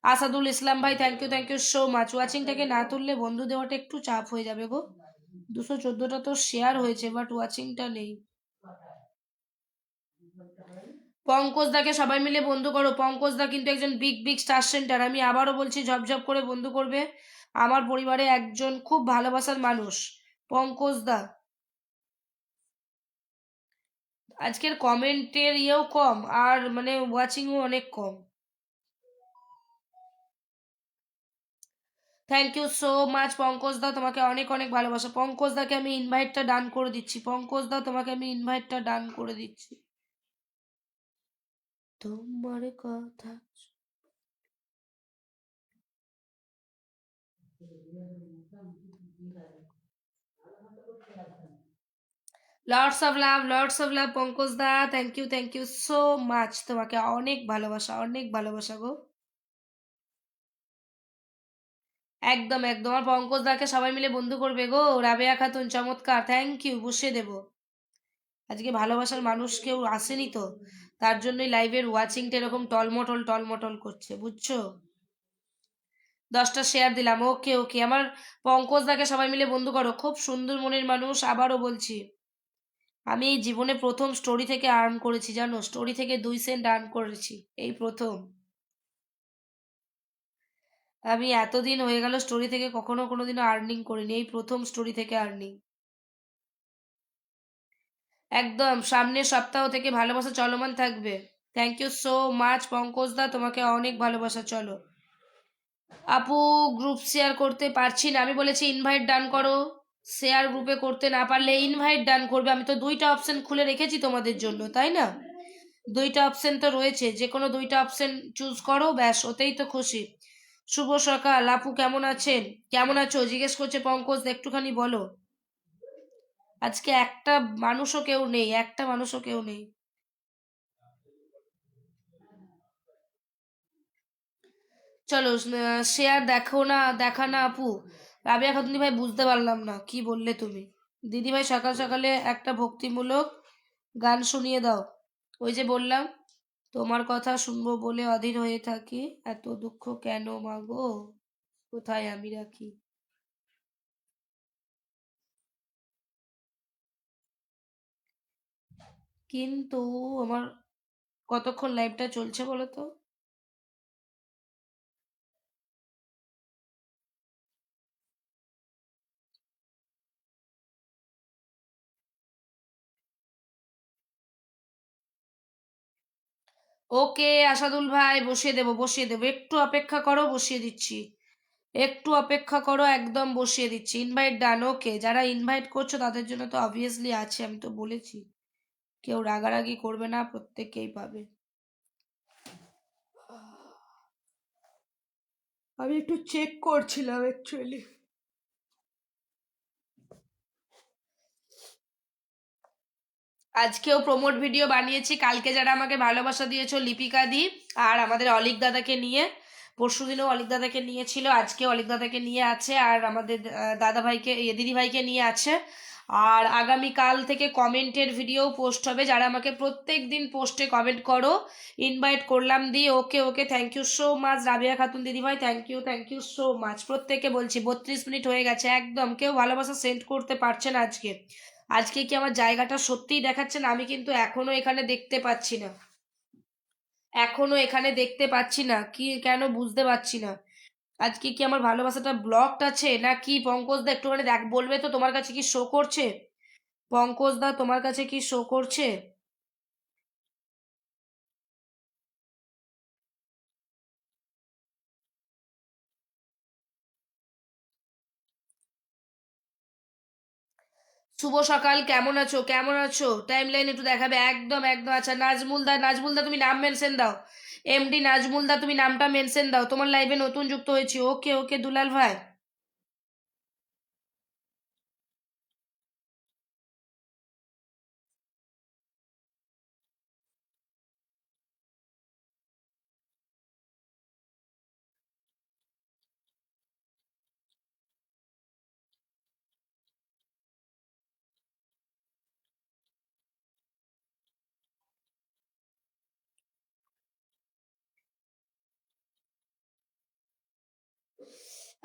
আসাদুল ইসলাম ভাই থ্যাংক ইউ সো মাচ। ওয়াচিংটাকে না তুললে বন্ধু দেওয়াটা একটু চাপ হয়ে যাবে গো। 214টা তো শেয়ার হয়েছে, বাট ওয়াচিংটা নেই। পঙ্কজ দাকে সবাই মিলে বন্ধু করো। পঙ্কজ দা কিন্তু একজন বিগ বিগ স্টার সেন্টার, আমি আবারও বলছি, ঝপঝপ করে বন্ধু করবে। আমার পরিবারে একজন খুব ভালোবাসার মানুষ পঙ্কজ দা। আজকের কমেন্টের ইয়েও কম, আর মানে ওয়াচিংও অনেক কম। Thank you so much Pankaj da, তোমাকে অনেক অনেক ভালোবাসা। পঙ্কজ দাকে আমি ইনভাইটটা ডান করে দিচ্ছি। পঙ্কজ দা তোমাকে আমি ইনভাইটটা ডান করে দিচ্ছি। তোমার কথা। লর্ডস অফ লাভ পঙ্কজ দা, থ্যাংক ইউ সো মাচ, তোমাকে অনেক ভালোবাসা গো। একদম একদম, আর পঙ্কজ দাকে সবাই মিলে বন্ধু করবে গো। রাবেয়া খাতুন চমৎকার, থ্যাংক ইউ, বসিয়ে দেবো। আজকে ভালোবাসার মানুষ কেউ আসেনি তো, তার জন্যই লাইভের ওয়াচিংটা এরকম টলমটল টলমটল করছে, বুঝছো। 10টা শেয়ার দিলাম, ওকে ওকে। আমার পঙ্কজ দাকে সবাই মিলে বন্ধু করো, খুব সুন্দর মনের মানুষ। আবারও বলছি, আমি এই জীবনে প্রথম স্টোরি থেকে আর্ন করেছি, জানো, স্টোরি থেকে 2 সেন্ট আর্ন করেছি এই প্রথম। আমি এতদিন হয়ে গেল স্টোরি থেকে কখনো কোনোদিনও আর্নিং করিনি, এই প্রথম স্টোরি থেকে আর্নিং। একদম, সামনের সপ্তাহ থেকে ভালোবাসা চলমান থাকবে। Thank you so much Pankaj da, তোমাকে অনেক ভালোবাসা। চলো আপু, গ্রুপ শেয়ার করতে পারছি না, আমি বলেছি ইনভাইট ডান করো। শেয়ার গ্রুপে করতে না পারলে ইনভাইট ডান করবে। আমি তো 2টা অপশন খুলে রেখেছি তোমাদের জন্য, তাই না? 2টা অপশন তো রয়েছে, যে কোনো 2টা অপশন চুজ করো, ব্যাস, ওতেই তো খুশি। শুভ সকাল আপু, কেমন আছেন? কেমন আছো জিজ্ঞেস করছে পঙ্কজ, একটুখানি বলো। আজকে একটা মানুষও কেউ নেই, একটা মানুষও কেউ নেই। চলো, শেয়ার দেখো না, দেখা না আপু। রাবিয়া খাতুন ভাই, বুঝতে পারলাম না কি বললে তুমি। দিদি ভাই, সকাল সকালে একটা ভক্তিমূলক গান শুনিয়ে দাও। ওই যে বললাম, তোমার কথা শুনবো বলে অধীর হয়ে থাকি, এত দুঃখ কেন মাগো, কোথায় আমি রাখি। কিন্তু আমার কতক্ষণ লাইভটা চলছে বলো তো? ওকে আসাদুল ভাই, বসিয়ে দেবো, একটু অপেক্ষা করো, বসিয়ে দিচ্ছি। একটু অপেক্ষা করো, একদম বসিয়ে দিচ্ছি। ইনভাইট ডান, ওকে। যারা ইনভাইট করছো তাদের জন্য তো অবভিয়াসলি আছে, আমি তো বলেছি। কেউ রাগারাগি করবে না, প্রত্যেককেই পাবে। আমি একটু চেক করছিলাম অ্যাকচুয়ালি। আজকেও প্রমোট ভিডিও বানিয়েছি, কালকে যারা আমাকে ভালোবাসা দিয়েছো, লিপিকা দি আর আমাদের অলিক দাদাকে নিয়ে। পরশুদিনও অলিক দাদাকে নিয়েছিল, আজকে অলিক দাদাকে নিয়ে আছে, আর আমাদের দাদা ভাইকে, দিদি ভাইকে নিয়ে আছে। আর আগামীকাল থেকে কমেন্টের ভিডিও পোস্ট হবে, যারা আমাকে প্রত্যেক দিন পোস্টে কমেন্ট করো। ইনভাইট করলাম দি, okay okay, thank you so much Rabiya Khatun দিদি ভাই, থ্যাংক ইউ সো মাচ। প্রত্যেককে বলছি 32 মিনিট হয়ে গেছে, একদম কেউ ভালোবাসা সেন্ড করতে পারছে না আজকে। আজকে কি আমার জায়গাটা সত্যিই দেখাচ্ছে না? আমি কিন্তু এখনো এখানে দেখতে পাচ্ছি না, এখনো এখানে দেখতে পাচ্ছি না, কি কেন বুঝতে পারছি না। আজকে কি আমার ভালোবাসাটা ব্লকড আছে না কি? পঙ্কজ দা একটুখানি দেখ, বলবে তো তোমার কাছে কি শো করছে? পঙ্কজ দা, তোমার কাছে কি শো করছে? শুভ সকাল, কেমন আছো, কেমন আছো? টাইম লাইন একটু দেখাবে, একদম একদম। আচ্ছা, নাজমুল দা তুমি নাম মেনশন দাও। এমডি নাজমুল দা, তুমি নামটা মেনশন দাও, তোমার লাইভে নতুন যুক্ত হয়েছি। ওকে ওকে দুলাল ভাই।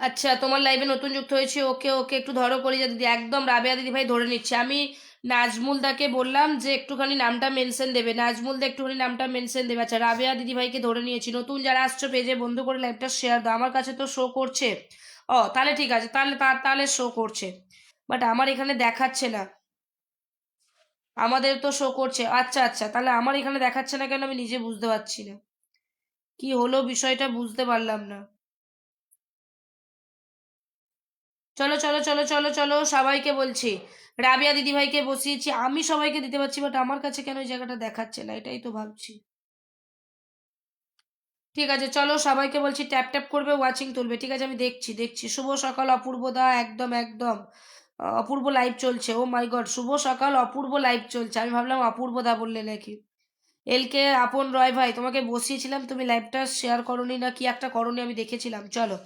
আচ্ছা, তোমার লাইভে নতুন যুক্ত হয়েছে, ওকে ওকে, একটু ধরো কলিজা দিদি, একদম রাবেয়া দিদি ভাই ধরে নিচ্ছে। আমি নাজমুল দাকে বললাম যে একটুখানি নামটা মেনশন দেবে, নাজমুল দা একটুখানি নামটা মেনশন দেবে। আচ্ছা, রাবেয়া দিদি ভাইকে ধরে নিয়েছি। নতুন যারা আসছো পেজে বন্ধু করে লাইভটা শেয়ার দাও। আমার কাছে তো শো করছে। ও তাহলে ঠিক আছে, তাহলে তাহলে শো করছে, বাট আমার এখানে দেখাচ্ছে না। আমাদের তো শো করছে। আচ্ছা আচ্ছা, তাহলে আমার এখানে দেখাচ্ছে না কেন আমি নিজে বুঝতে পারছি না, কি হলো বিষয়টা বুঝতে পারলাম না। চলো চলো চলো চলো চলো, সবাইকে বলছি। রাবিয়া দিদিভাইকে বসিয়েছি, আমি সবাইকে দিতে পারছি, বাট আমার কাছে কেন ওই জায়গাটা দেখাচ্ছে না, এটাই তো ভাবছি। ঠিক আছে, চলো সবাইকে বলছি ট্যাপ ট্যাপ করবে, ওয়াচিং তুলবে। ঠিক আছে, আমি দেখছি দেখছি। শুভ সকাল অপূর্ব দা, একদম একদম। অপূর্ব লাইভ চলছে, ও মাই গড, শুভ সকাল অপূর্ব লাইভ চলছে, আমি ভাবলাম অপূর্ব দা বললে নাকি। এলকে আপন রয় ভাই, তোমাকে বসিয়েছিলাম, তুমি লাইভটা শেয়ার করনি না কি একটা করনি, আমি দেখেছিলাম। চলো,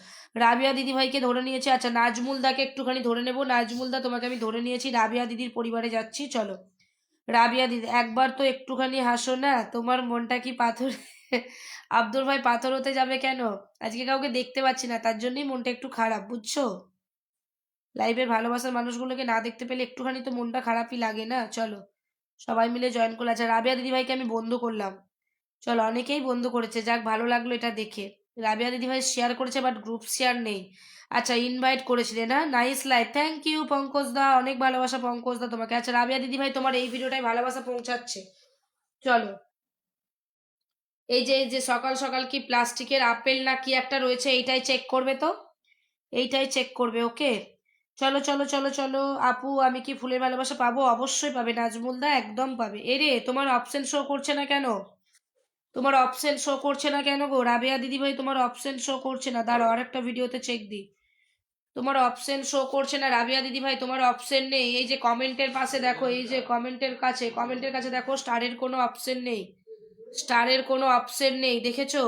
রাবিয়া দিদি ভাইকে ধরে নিয়েছি। আচ্ছা, নাজমুল দাকে একটুখানি ধরে নেবো। নাজমুল দা তোমাকে আমি ধরে নিয়েছি, রাবিয়া দিদির পরিবারে যাচ্ছি, চলো। রাবিয়া দিদি একবার তো একটুখানি হাসো না, তোমার মনটা কি পাথর? আব্দুল ভাই, পাথর হতে যাবে কেন? আজকে কাউকে দেখতে পাচ্ছি না, তার জন্যই মনটা একটু খারাপ, বুঝছো? লাইভের ভালোবাসার মানুষগুলোকে না দেখতে পেলে একটুখানি তো মনটা খারাপই লাগে না। চলো, সবাই মিলে জয়েন করলো। আচ্ছা, রাবিয়া দিদি ভাইকে আমি বন্ধ করলাম। চলো, অনেকেই বন্ধ করেছে, যাক ভালো লাগলো এটা দেখে। রাবিয়া দিদিভাই শেয়ার করেছে, বাট গ্রুপ শেয়ার নেই। আচ্ছা, ইনভাইট করেছিলে না, nice live, thank you Pankaj da, অনেক ভালোবাসা পঙ্কজ দা তোমাকে। আচ্ছা, রাবিয়া দিদিভাই তোমার এই ভিডিওটাই ভালোবাসা পৌঁছাচ্ছে। চলো, এই যে সকাল সকাল কি প্লাস্টিকের আপেল না কি একটা রয়েছে, এইটাই চেক করবে তো, এইটাই চেক করবে, ওকে। চলো চলো চলো চলো। আপু, আমি কি ফুলের ভালোবাসা পাবো? অবশ্যই পাবে নাজমুল দা, একদম পাবে। এরে, তোমার অপশন শো করছে না কেন? তোমার অপশন শো করছে না কেন গো রাবেয়া দিদিভাই? তোমার অপশন শো করছে না, দাঁড়াও আরেকটা ভিডিওতে চেক দিই। তোমার অপশন শো করছে না রাবিয়া দিদিভাই, তোমার অপশন নেই। এই যে কমেন্টের পাশে দেখো, এই যে কমেন্টের কাছে দেখো, স্টারের কোনো অপশন নেই, স্টারের কোনো অপশন নেই, দেখেছো?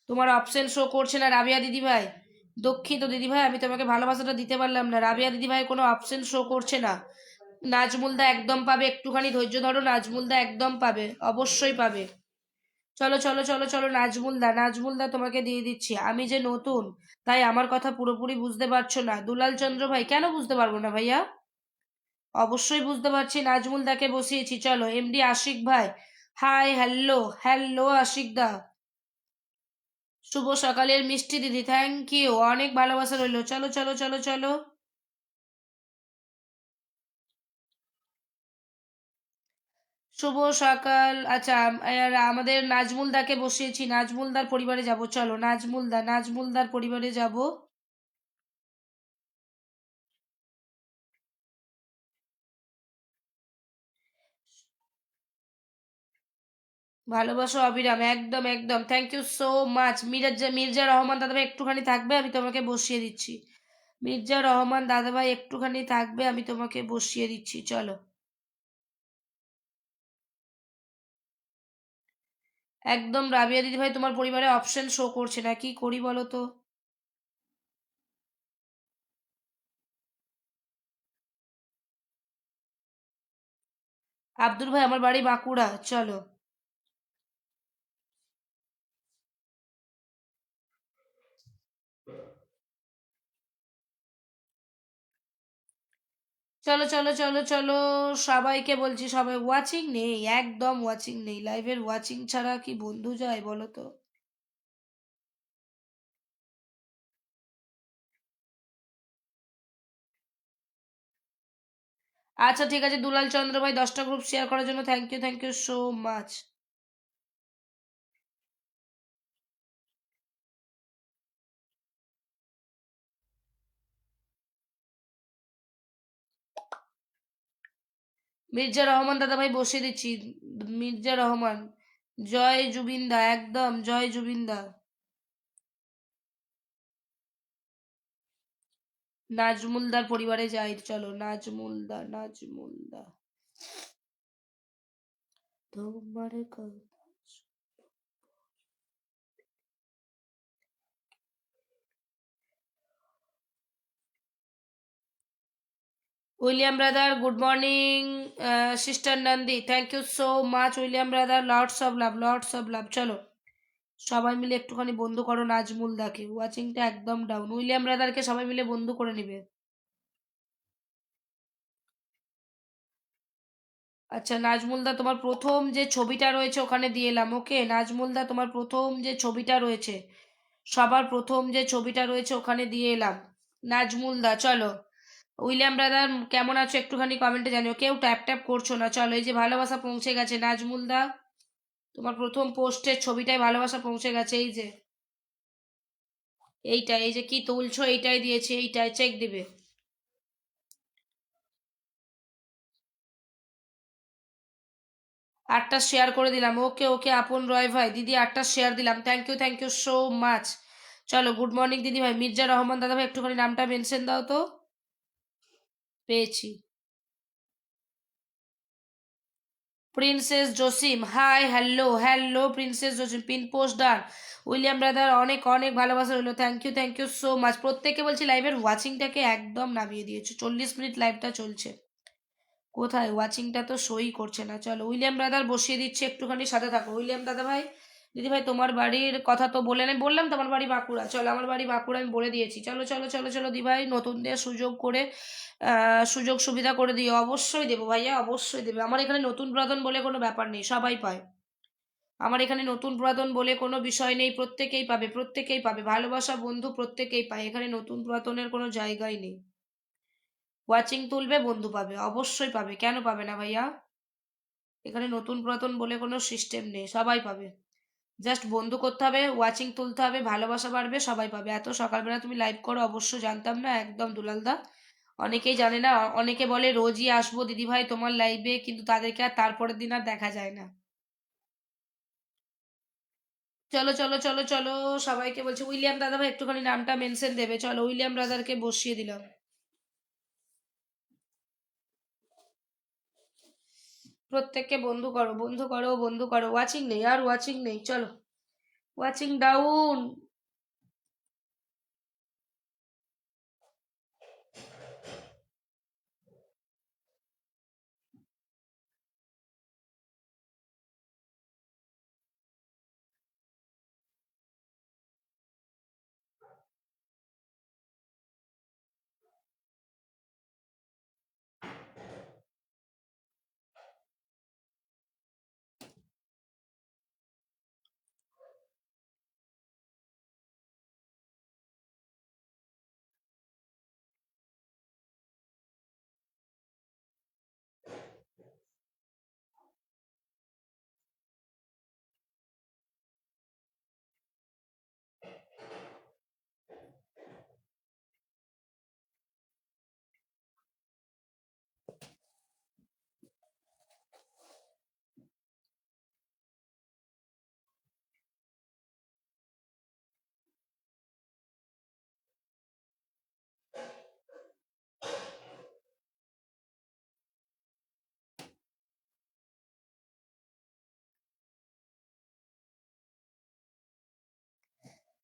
তোমার অপশন শো করছে না রাবিয়া দিদিভাই। দুঃখিত দিদিভাই, আমি তোমাকে ভালোবাসাটা দিতে পারলাম না। রাবিয়া দিদিভাই কোনো অপশন শো করছে না। নাজমুলদা একদম পাবে, একটুখানি ধৈর্য ধরো, নাজমুলদা একদম পাবে, অবশ্যই পাবে। চলো চলো চলো চলো, নাজমুলদা তোমাকে দিয়ে দিচ্ছি। আমি যে নতুন, তাই আমার কথা পুরোপুরি বুঝতে পারছো না। দুলাল চন্দ্র ভাই, কেন বুঝতে পারবো না ভাইয়া? অবশ্যই বুঝতে পারছি, নাজমুলদাকে বসিয়েছি। চলো, এমডি আশিক ভাই, হাই হ্যালো হ্যালো আশিক দা। শুভ সকালের মিষ্টি দিদি, থ্যাংক ইউ, অনেক ভালোবাসা রইলো। চলো চলো চলো চলো। শুভ সকাল। আচ্ছা, আর আমাদের নাজমুলদাকে বসিয়েছি, নাজমুলদার পরিবারে যাব। চলো, নাজমুলদার পরিবারে যাব। ভালোবাসো অবিরাম, একদম একদম, thank you so much. Mirza Rahman দাদাভাই একটুখানি থাকবে, আমি তোমাকে বসিয়ে দিচ্ছি। মির্জা রহমান দাদাভাই একটুখানি থাকবে, আমি তোমাকে বসিয়ে দিচ্ছি, চলো। একদম রাবিয়া দিদিভাই, তোমার পরিবারে অপশন শো করছে না, কি করি বলো তো? আব্দুল ভাই, আমার বাড়ি বাঁকুড়া, চলো। চলো চলো চলো চলো, সবাইকে বলছি, সবাই ওয়াচিং নেই, একদম ওয়াচিং নেই, লাইভের ওয়াচিং ছাড়া কি বন্ধু যায় বলো তো? আচ্ছা ঠিক আছে, দুলাল চন্দ্র ভাই 10টা গ্রুপ শেয়ার করার জন্য thank you so much. Mirza Rahman দাদাভাই বসিয়ে দিচ্ছি। মির্জা রহমান, জয় জুবিনদা, একদম জয় জুবিনদা। নাজমুলদার পরিবারে যাই, চলো, নাজমুলদা তোমার কথা। William brother, good morning. Sister Nandi, thank you so much William brother, lots of love, lots of love. চলো, সবাই মিলে একটুখানি বন্ধু করো নাজমুল দাকে, ওয়াচিংটা একদম ডাউন। উইলিয়াম ব্রাদারকে সবাই মিলে বন্ধু করে নিবে। আচ্ছা নাজমুল দা, তোমার প্রথম যে ছবিটা রয়েছে ওখানে দিয়ে এলাম। ওকে নাজমুল দা, তোমার প্রথম যে ছবিটা রয়েছে, সবার প্রথম যে ছবিটা রয়েছে ওখানে দিয়ে এলাম। নাজমুল দা চলো। উইলিয়াম ব্রাদার কেমন আছো একটুখানি কমেন্টে জানিও। কেউ ট্যাপ ট্যাপ করছো না, চলো। এই যে ভালোবাসা পৌঁছে গেছে নাজমুল দা, তোমার প্রথম পোস্টের ছবিটাই ভালোবাসা পৌঁছে গেছে। এই যে এইটাই, এই যে কি তুলছো এইটাই দিয়েছে, এইটাই চেক দিবে। 8টা শেয়ার করে দিলাম। ওকে ওকে আপন রয় ভাই, দিদি 8টা শেয়ার দিলাম, থ্যাংক ইউ সো মাচ। চলো গুড মর্নিং দিদি ভাই। মির্জা রহমান দাদা ভাই একটুখানি নামটা মেনশন দাও তো। পেয়েছি। Princess Jasim, hi hello hello princess Jasim, pin post done. William brother অনেক অনেক ভালোবাসা রইলো, থ্যাংক ইউ সো মাচ। প্রত্যেকে বলছি লাইভের ওয়াচিংটাকে একদম নামিয়ে দিয়েছো, 40 মিনিট লাইভটা চলছে, কোথায় ওয়াচিংটা তো শোই করছে না। চলো উইলিয়াম ব্রাদার বসিয়ে দিচ্ছি, একটুখানি সাথে থাকো। উইলিয়াম দাদা ভাই, দিদি ভাই তোমার বাড়ির কথা তো বলে আমি বললাম তো, আমার বাড়ি বাঁকুড়া। চলো আমার বাড়ি বাঁকুড়া আমি বলে দিয়েছি। চলো চলো চলো চলো দি ভাই, নতুনদের সুযোগ করে সুযোগ সুবিধা করে দিও। অবশ্যই দেবো ভাইয়া, অবশ্যই দেবে। আমার এখানে নতুন পুরাতন বলে কোনো ব্যাপার নেই, সবাই পায়। আমার এখানে নতুন পুরাতন বলে কোনো বিষয় নেই, প্রত্যেকেই পাবে, প্রত্যেকেই পাবে। ভালোবাসা বন্ধু প্রত্যেকেই পায়, এখানে নতুন পুরাতনের কোনো জায়গাই নেই। ওয়াচিং তুলবে বন্ধু পাবে, অবশ্যই পাবে, কেন পাবে না ভাইয়া। এখানে নতুন পুরাতন বলে কোনো সিস্টেম নেই, সবাই পাবে। জাস্ট বন্ধু করতে হবে, ওয়াচিং তুলতে হবে, ভালোবাসা বাড়বে, সবাই পাবে। এত সকালবেলা তুমি লাইভ করো, অবশ্য জানতাম না একদম দুলালদা। অনেকেই জানে না, অনেকে বলে রোজই আসবো দিদি ভাই তোমার লাইভে, কিন্তু তাদেরকে আর তারপরের দিন আর দেখা যায় না। চলো চলো চলো চলো, সবাইকে বলছি উইলিয়াম দাদা ভাই একটুখানি নামটা মেনশন দেবে। চলো উইলিয়াম ব্রাদারকে বসিয়ে দিলাম। প্রত্যেককে বন্ধু করো বন্ধু করো বন্ধু করো। ওয়াচিং নেই, আর ওয়াচিং নেই, চলো। Watching down.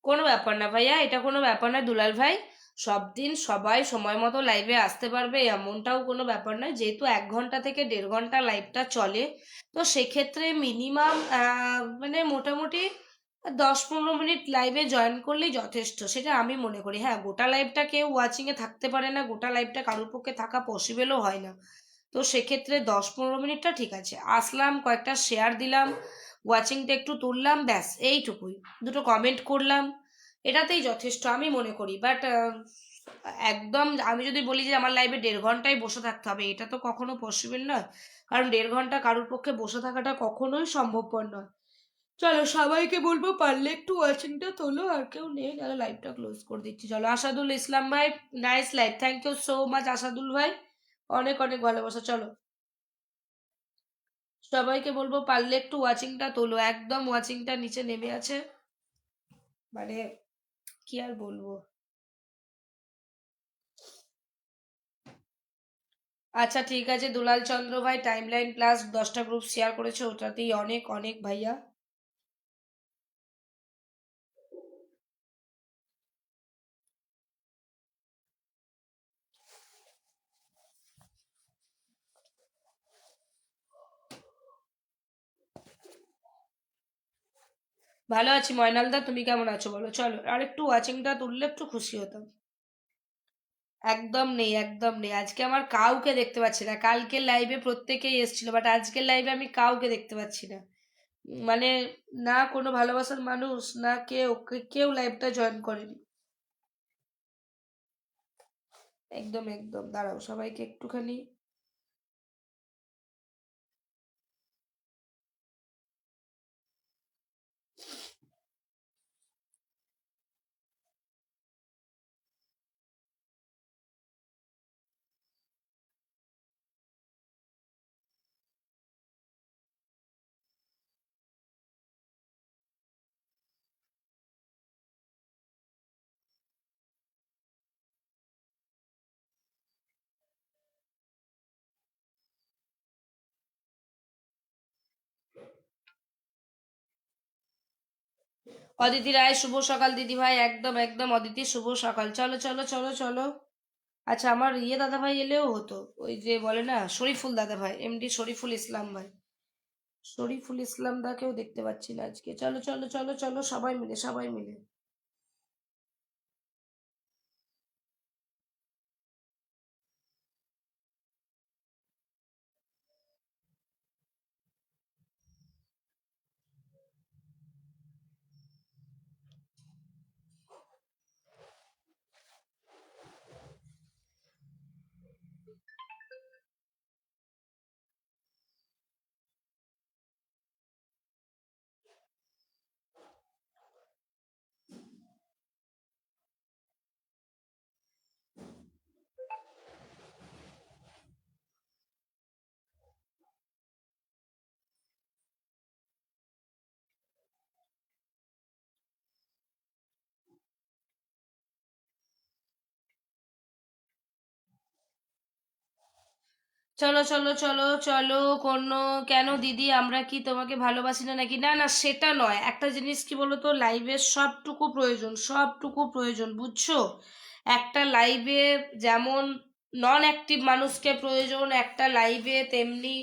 কোনো ব্যাপার না ভাইয়া, এটা কোনো ব্যাপার না দুলাল ভাই। সব দিন সবাই সময় মতো লাইভে আসতে পারবে এমনটাও কোনো ব্যাপার নয়, যেহেতু 1 ঘন্টা থেকে 1.5 ঘন্টা লাইভটা চলে। তো সেক্ষেত্রে মিনিমাম মানে মোটামুটি 10-15 মিনিট লাইভে জয়েন করলেই যথেষ্ট, সেটা আমি মনে করি। হ্যাঁ, গোটা লাইভটা কেউ ওয়াচিংয়ে থাকতে পারে না, গোটা লাইভটা কারোর পক্ষে থাকা পসিবলও হয় না। তো সেক্ষেত্রে 10-15 মিনিটটা ঠিক আছে, আসলাম কয়েকটা শেয়ার দিলাম, ওয়াচিংটা একটু তুললাম, ব্যাস এইটুকুই, দুটো কমেন্ট করলাম, এটাতেই যথেষ্ট আমি মনে করি। বাট একদম আমি যদি বলি যে আমার লাইভে 1.5 ঘন্টায় বসে থাকতে হবে, এটা তো কখনো পসিবল নয়। কারণ 1.5 ঘন্টা কারোর পক্ষে বসে থাকাটা কখনোই সম্ভবপর নয়। চলো সবাইকে বলবো পারলে একটু ওয়াচিংটা তোলো, আর কেউ নেই, তাহলে লাইভটা ক্লোজ করে দিচ্ছি। চলো আসাদুল ইসলাম ভাই, nice live, thank you so much Asadul ভাই, অনেক অনেক ভালোবাসা। চলো সবাইকে বলবো পারলে একটু ওয়াচিংটা তোলো, একদম ওয়াচিংটা নিচে নেমে আছে, মানে কি আর বলবো। আচ্ছা ঠিক আছে দুলাল চন্দ্র ভাই, টাইমলাইন প্লাস 10টা গ্রুপ শেয়ার করেছে, ওটাতেই অনেক অনেক ভাইয়া। ভালো আছি ময়নালদা, তুমি কেমন আছো বলো? চলো আর একটু ওয়াচিংটা তুললে একটু খুশি হতাম। একদম নেই, একদম নেই, আজকে আমার কাউকে দেখতে পাচ্ছি না। কালকে লাইভে প্রত্যেকেই এসেছিল, বাট আজকের লাইভে আমি কাউকে দেখতে পাচ্ছি না। মানে না কোনো ভালোবাসার মানুষ, না কেউ কেউ লাইভটা জয়েন করেনি। একদম একদম, দাঁড়াও সবাইকে একটুখানি। অদিতি রায় শুভ সকাল দিদি ভাই, একদম একদম অদিতি শুভ সকাল, চলো চলো চলো চলো। আচ্ছা আমার দাদা ভাই এলেও হতো, ওই যে বলে না শরীফুল দাদা ভাই, এমডি শরীফুল ইসলাম ভাই। শরীফুল ইসলাম দাকেও দেখতে পাচ্ছি না আজকে। চলো চলো চলো চলো, সবাই মিলে সবাই মিলে। চলো চলো চলো চলো। কোনো কেন দিদি, আমরা কি তোমাকে ভালোবাসি না নাকি? না না, সেটা নয়। একটা জিনিস কি বলো তো, লাইভের সবটুকু প্রয়োজন, সবটুকু প্রয়োজন, বুঝছো? একটা লাইভে যেমন নন অ্যাক্টিভ মানুষকে প্রয়োজন একটা লাইভে, তেমনি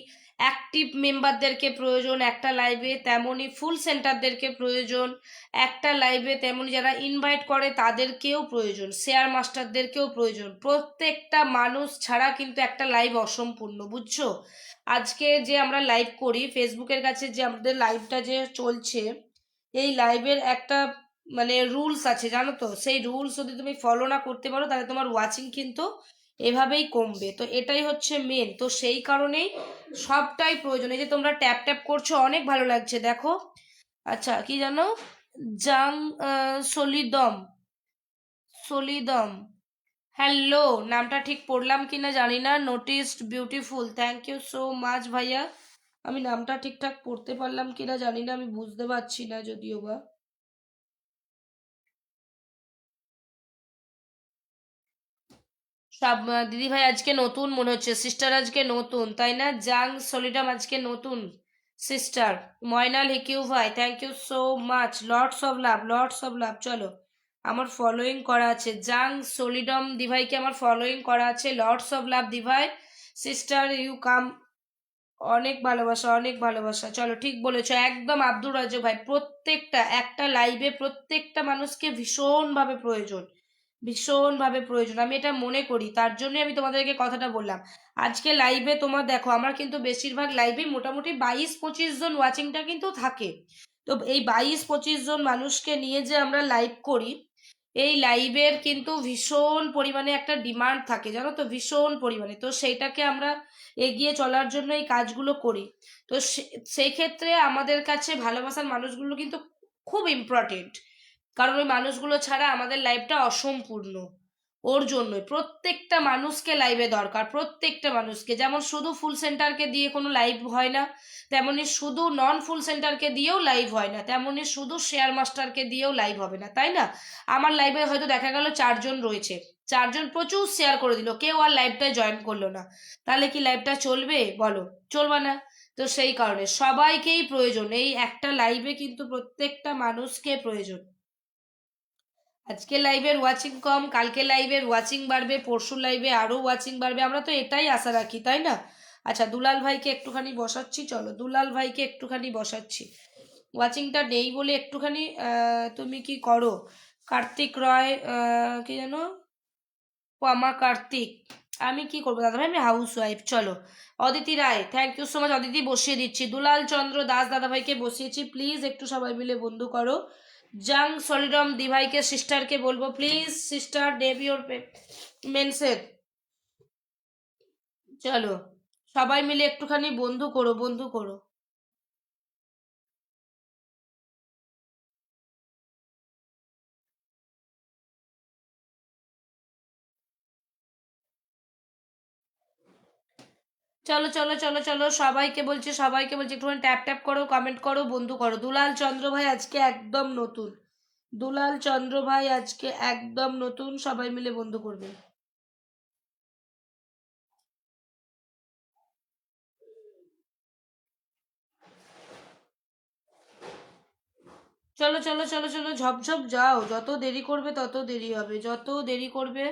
অ্যাক্টিভ মেম্বারদেরকে প্রয়োজন একটা লাইভে, তেমনি ফুল সেন্টারদেরকে প্রয়োজন একটা লাইভে, তেমনি যারা ইনভাইট করে তাদেরকেও প্রয়োজন, শেয়ার মাস্টারদেরকেও প্রয়োজন। প্রত্যেকটা মানুষ ছাড়া কিন্তু একটা লাইভ অসম্পূর্ণ, বুঝছো? আজকে যে আমরা লাইভ করি ফেসবুকের কাছে, যে আমাদের লাইভটা যে চলছে, এই লাইভের একটা মানে রুলস আছে জানো তো। সেই রুলস যদি তুমি ফলো না করতে পারো তাহলে তোমার ওয়াচিং কিন্তু এভাবেই কমবে। তো এটাই হচ্ছে মেন, তো সেই কারণেই সবটাই প্রয়োজন। এই যে তোমরা ট্যাপ ট্যাপ করছো, অনেক ভালো লাগছে দেখো। আচ্ছা কি জানো, জাং সলিদম, সলিদম, হ্যালো, নামটা ঠিক পড়লাম কিনা জানি না। Noticed beautiful, thank you so much ভাইয়া। আমি নামটা ঠিকঠাক পড়তে পারলাম কিনা জানি না, আমি বুঝতে পারছি না যদিও বা। সব দিদি ভাই আজকে নতুন মনে হচ্ছে, সিস্টার আজকে নতুন তাই না? জাং সলিডাম আজকে নতুন সিস্টার। ময়নাল হিকিউ ভাই, thank you so much, lots of love, lots of love. চলো আমার ফলোইং করা আছে, জাং সলিডম দিভাইকে আমার ফলোইং করা আছে, লর্ডস অফ লাভ দিভাই, সিস্টার ইউ কাম। অনেক ভালোবাসা, অনেক ভালোবাসা, চলো ঠিক বলেছো একদম আব্দুর রাজু ভাই। প্রত্যেকটা একটা লাইভে প্রত্যেকটা মানুষকে ভীষণভাবে প্রয়োজন, ভীষণভাবে প্রয়োজন, আমি এটা মনে করি। তার জন্য আমি তোমাদেরকে কথাটা বললাম। আজকে লাইভে তোমার দেখো, আমার কিন্তু বেশিরভাগ লাইভে মোটামুটি 22-25 জন ওয়াচিংটা কিন্তু থাকে। তো এই 22-25 জন মানুষকে নিয়ে যে আমরা লাইভ করি, এই লাইভের কিন্তু ভীষণ পরিমাণে একটা ডিমান্ড থাকে জানো তো, ভীষণ পরিমাণে। তো সেইটাকে আমরা এগিয়ে চলার জন্য এই কাজগুলো করি। তো সেই ক্ষেত্রে আমাদের কাছে ভালোবাসার মানুষগুলো কিন্তু খুব ইম্পর্টেন্ট, কারণ ওই মানুষগুলো ছাড়া আমাদের লাইফটা অসম্পূর্ণ। ওর জন্যই প্রত্যেকটা মানুষকে লাইভে দরকার, প্রত্যেকটা মানুষকে। যেমন শুধু ফুল সেন্টারকে দিয়ে কোনো লাইভ হয় না, তেমনি শুধু নন ফুল সেন্টারকে দিয়েও লাইভ হয় না, তেমনি শুধু শেয়ার মাস্টারকে দিয়েও লাইভ হবে না, তাই না? আমার লাইভে হয়তো দেখা গেল 4 জন রয়েছে, 4 জন প্রচুর শেয়ার করে দিল, কেউ আর লাইভটায় জয়েন করলো না, তাহলে কি লাইভটা চলবে বলো? চলবে না। তো সেই কারণে সবাইকেই প্রয়োজন, এই একটা লাইভে কিন্তু প্রত্যেকটা মানুষকে প্রয়োজন। আজকে লাইভের ওয়াচিং কম, কালকে লাইভের ওয়াচিং বাড়বে, পরশু লাইভে আরো ওয়াচিং বাড়বে, আমরা তো এটাই আশা রাখি তাই না? আচ্ছা দুলাল ভাইকে একটুখানি বসাচ্ছি, চলো দুলাল ভাইকে একটুখানি বসাচ্ছি। ওয়াচিংটা নেই বলে একটুখানি তুমি কি করো, কার্তিক রয়, কি জানো, পামা কার্তিক, আমি কি করবো দাদা ভাই, আমি হাউস ওয়াইফ। চলো, Aditi Roy, thank you so much Aditi, বসিয়ে দিচ্ছি। দুলাল চন্দ্র দাস দাদা ভাইকে বসিয়েছি, প্লিজ একটু সবাই মিলে বন্ধু করো। জাং সলিডম দি ভাইকে, সিস্টারকে বলবো প্লিজ, সিস্টার ডেভ ইউর মেনসেন। চলো, সবাই মিলে একটুখানি বন্ধু করো, বন্ধু করো। চলো চলো চলো চলো, সবাইকে বলছি একটুখানি ট্যাপ ট্যাপ করো, কমেন্ট করো, বন্ধু করো। দুলাল চন্দ্র ভাই আজকে একদম নতুন, দুলাল চন্দ্র ভাই আজকে একদম নতুন, সবাই মিলে বন্ধু করবে। চলো চলো চলো চলো, ঝপঝপ যাও, যত দেরি করবে তত দেরি হবে, যত দেরি করবে।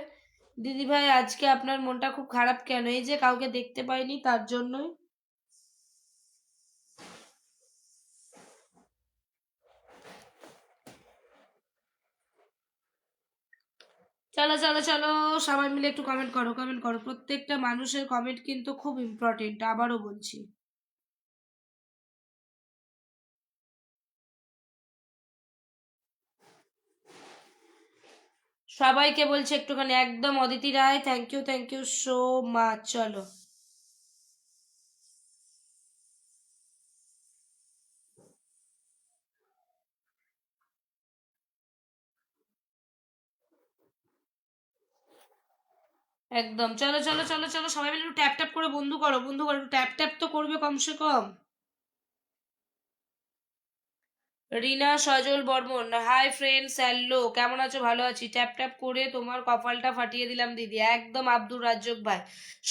দিদি ভাই আজকে আপনার মনটা খুব খারাপ কেন? এই যে কাউকে দেখতে পাইনি তার জন্যই। চলো চলো চলো, সবাই মিলে একটু কমেন্ট করো, কমেন্ট করো, প্রত্যেকটা মানুষের কমেন্ট কিন্তু খুব ইম্পর্টেন্ট, আবারও বলছি। সবাইকে বলছি একটুখানি, একদম Aditi Roy, thank you so much. চলো, একদম চলো চলো চলো চলো, সবাই মিলে একটু ট্যাপ ট্যাপ করে বন্ধু করো, বন্ধু করো, একটু ট্যাপ ট্যাপ তো করবে কমসে কম। রিনা Sajal Barman, hi friends, hello, কেমন আছো? ভালো আছি, ট্যাপ ট্যাপ করে তোমার কপালটা ফাটিয়ে দিলাম দিদি, একদম আব্দুর রাজ্জাক ভাই।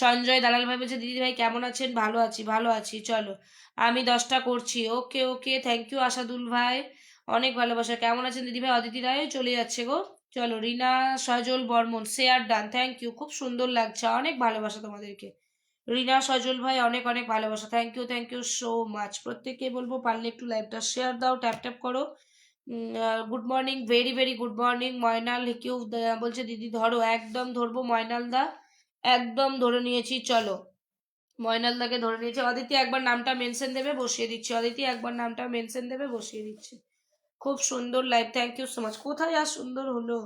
সঞ্জয় দালাল ভাই বলছে দিদি ভাই কেমন আছেন? ভালো আছি, ভালো আছি। চলো, আমি 10টা করছি, ওকে ওকে, থ্যাংক ইউ আসাদুল ভাই, অনেক ভালোবাসা। কেমন আছেন দিদি ভাই? অদিতি রায় চলে যাচ্ছে গো। চলো, Rina Sajal Barman, share done, thank you, খুব সুন্দর লাগছে, অনেক ভালোবাসা তোমাদেরকে। রিনা সজল ভাই অনেক অনেক ভালোবাসা, থ্যাংক ইউ সো মাচ। প্রত্যেককে বলবো পারলে একটু লাইভটা শেয়ার দাও, ট্যাপ ট্যাপ করো। Good morning, very very good morning. Moynal কেউ বলছে দিদি ধরো, একদম ধরবো ময়নাল দা, একদম ধরে নিয়েছি। চলো, ময়নাল দাকে ধরে নিয়েছি। অদিতি একবার নামটা মেনশন দেবে, বসিয়ে দিচ্ছি। অদিতি একবার নামটা মেনশন দেবে, বসিয়ে দিচ্ছি। খুব সুন্দর live, thank you so much. কোথায় আর সুন্দর হলো?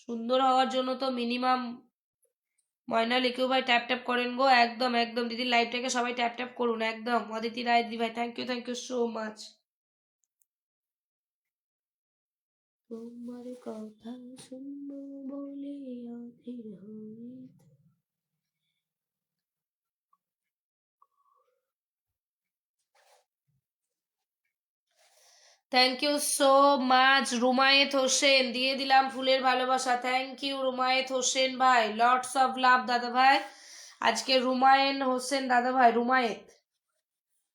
সুন্দর হওয়ার জন্য তো মিনিমাম, ময়না লিখেও ভাই ট্যাপ ট্যাপ করেন গো, একদম একদম দিদির লাইভটাকে সবাই ট্যাপ ট্যাপ করুন, একদম। অদিতি রায় দিদি ভাই, থ্যাংক ইউ সো মাচ। তোমার কথা শুনবো বলে অধীর হয়ে, thank you so much. Rumayet Hossain দিয়ে দিলাম ফুলের ভালোবাসা, থ্যাংক ইউ রুমায়েত হোসেন ভাই, লটস অফ লাভ দাদা ভাই। আজকে রুমায়েন হোসেন দাদা ভাই, রুমায়েত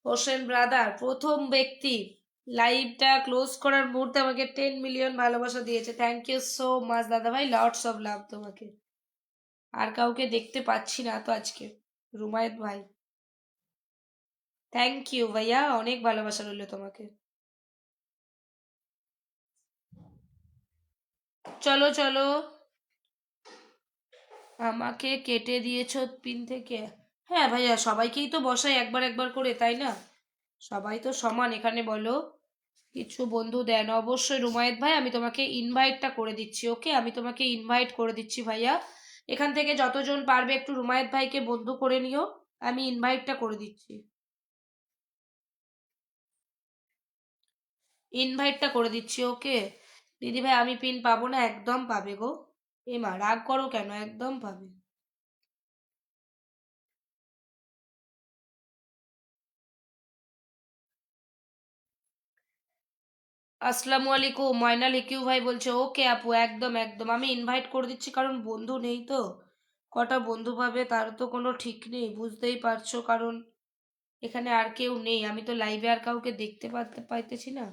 হোসেন ব্রাদার প্রথম ব্যক্তি লাইভটা ক্লোজ করার মুহূর্তে আমাকে 10 মিলিয়ন ভালোবাসা দিয়েছে, থ্যাংক ইউ সো মাচ দাদা ভাই, লটস অফ লাভ তোমাকে। আর কাউকে দেখতে পাচ্ছি না তো আজকে, রুমায়েত ভাই, থ্যাংক ইউ ভাইয়া, অনেক ভালোবাসা রইল তোমাকে। চলো চলো, আমাকে কেটে দিয়েছো পিন থেকে। হ্যাঁ ভাইয়া, সবাইকেই তো বসাই একবার একবার করে, তাই না? সবাই তো সমান এখানে, বলো। কিছু বন্ধু দেন অবশ্যই রুমায়েত ভাই, আমি তোমাকে ইনভাইটটা করে দিচ্ছি, ওকে, আমি তোমাকে ইনভাইট করে দিচ্ছি ভাইয়া। এখান থেকে যতজন পারবে একটু রুমায়েত ভাইকে বন্ধু করে নিও, আমি ইনভাইটটা করে দিচ্ছি, ইনভাইটটা করে দিচ্ছি, ওকে। দিদি ভাই আমি পিন পাবো না? একদম পাবে গো। এমা রাগ করো কেন, একদম পাবে। আসসালামু আলাইকুম, ময়না লিকিউ ভাই বলছে ওকে আপু, একদম একদম, আমি ইনভাইট করে দিচ্ছি, কারণ বন্ধু নেই তো, কটা বন্ধু পাবে তার তো কোনো ঠিক নেই, বুঝতেই পারছো, কারণ এখানে আর কেউ নেই, আমি তো লাইভে আর কাউকে দেখতে পাইতেছি না।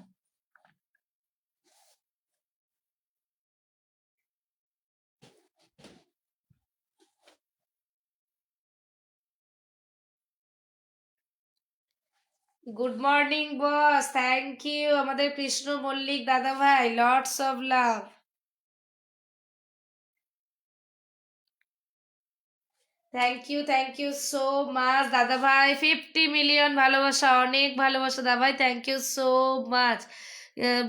Good morning boss, thank you আমাদের কৃষ্ণ মল্লিক দাদা ভাই, lots of love. Thank you so much দাদা ভাই, 50 মিলিয়ন ভালোবাসা, অনেক ভালোবাসা দাদা ভাই, থ্যাংক ইউ সো মাচ।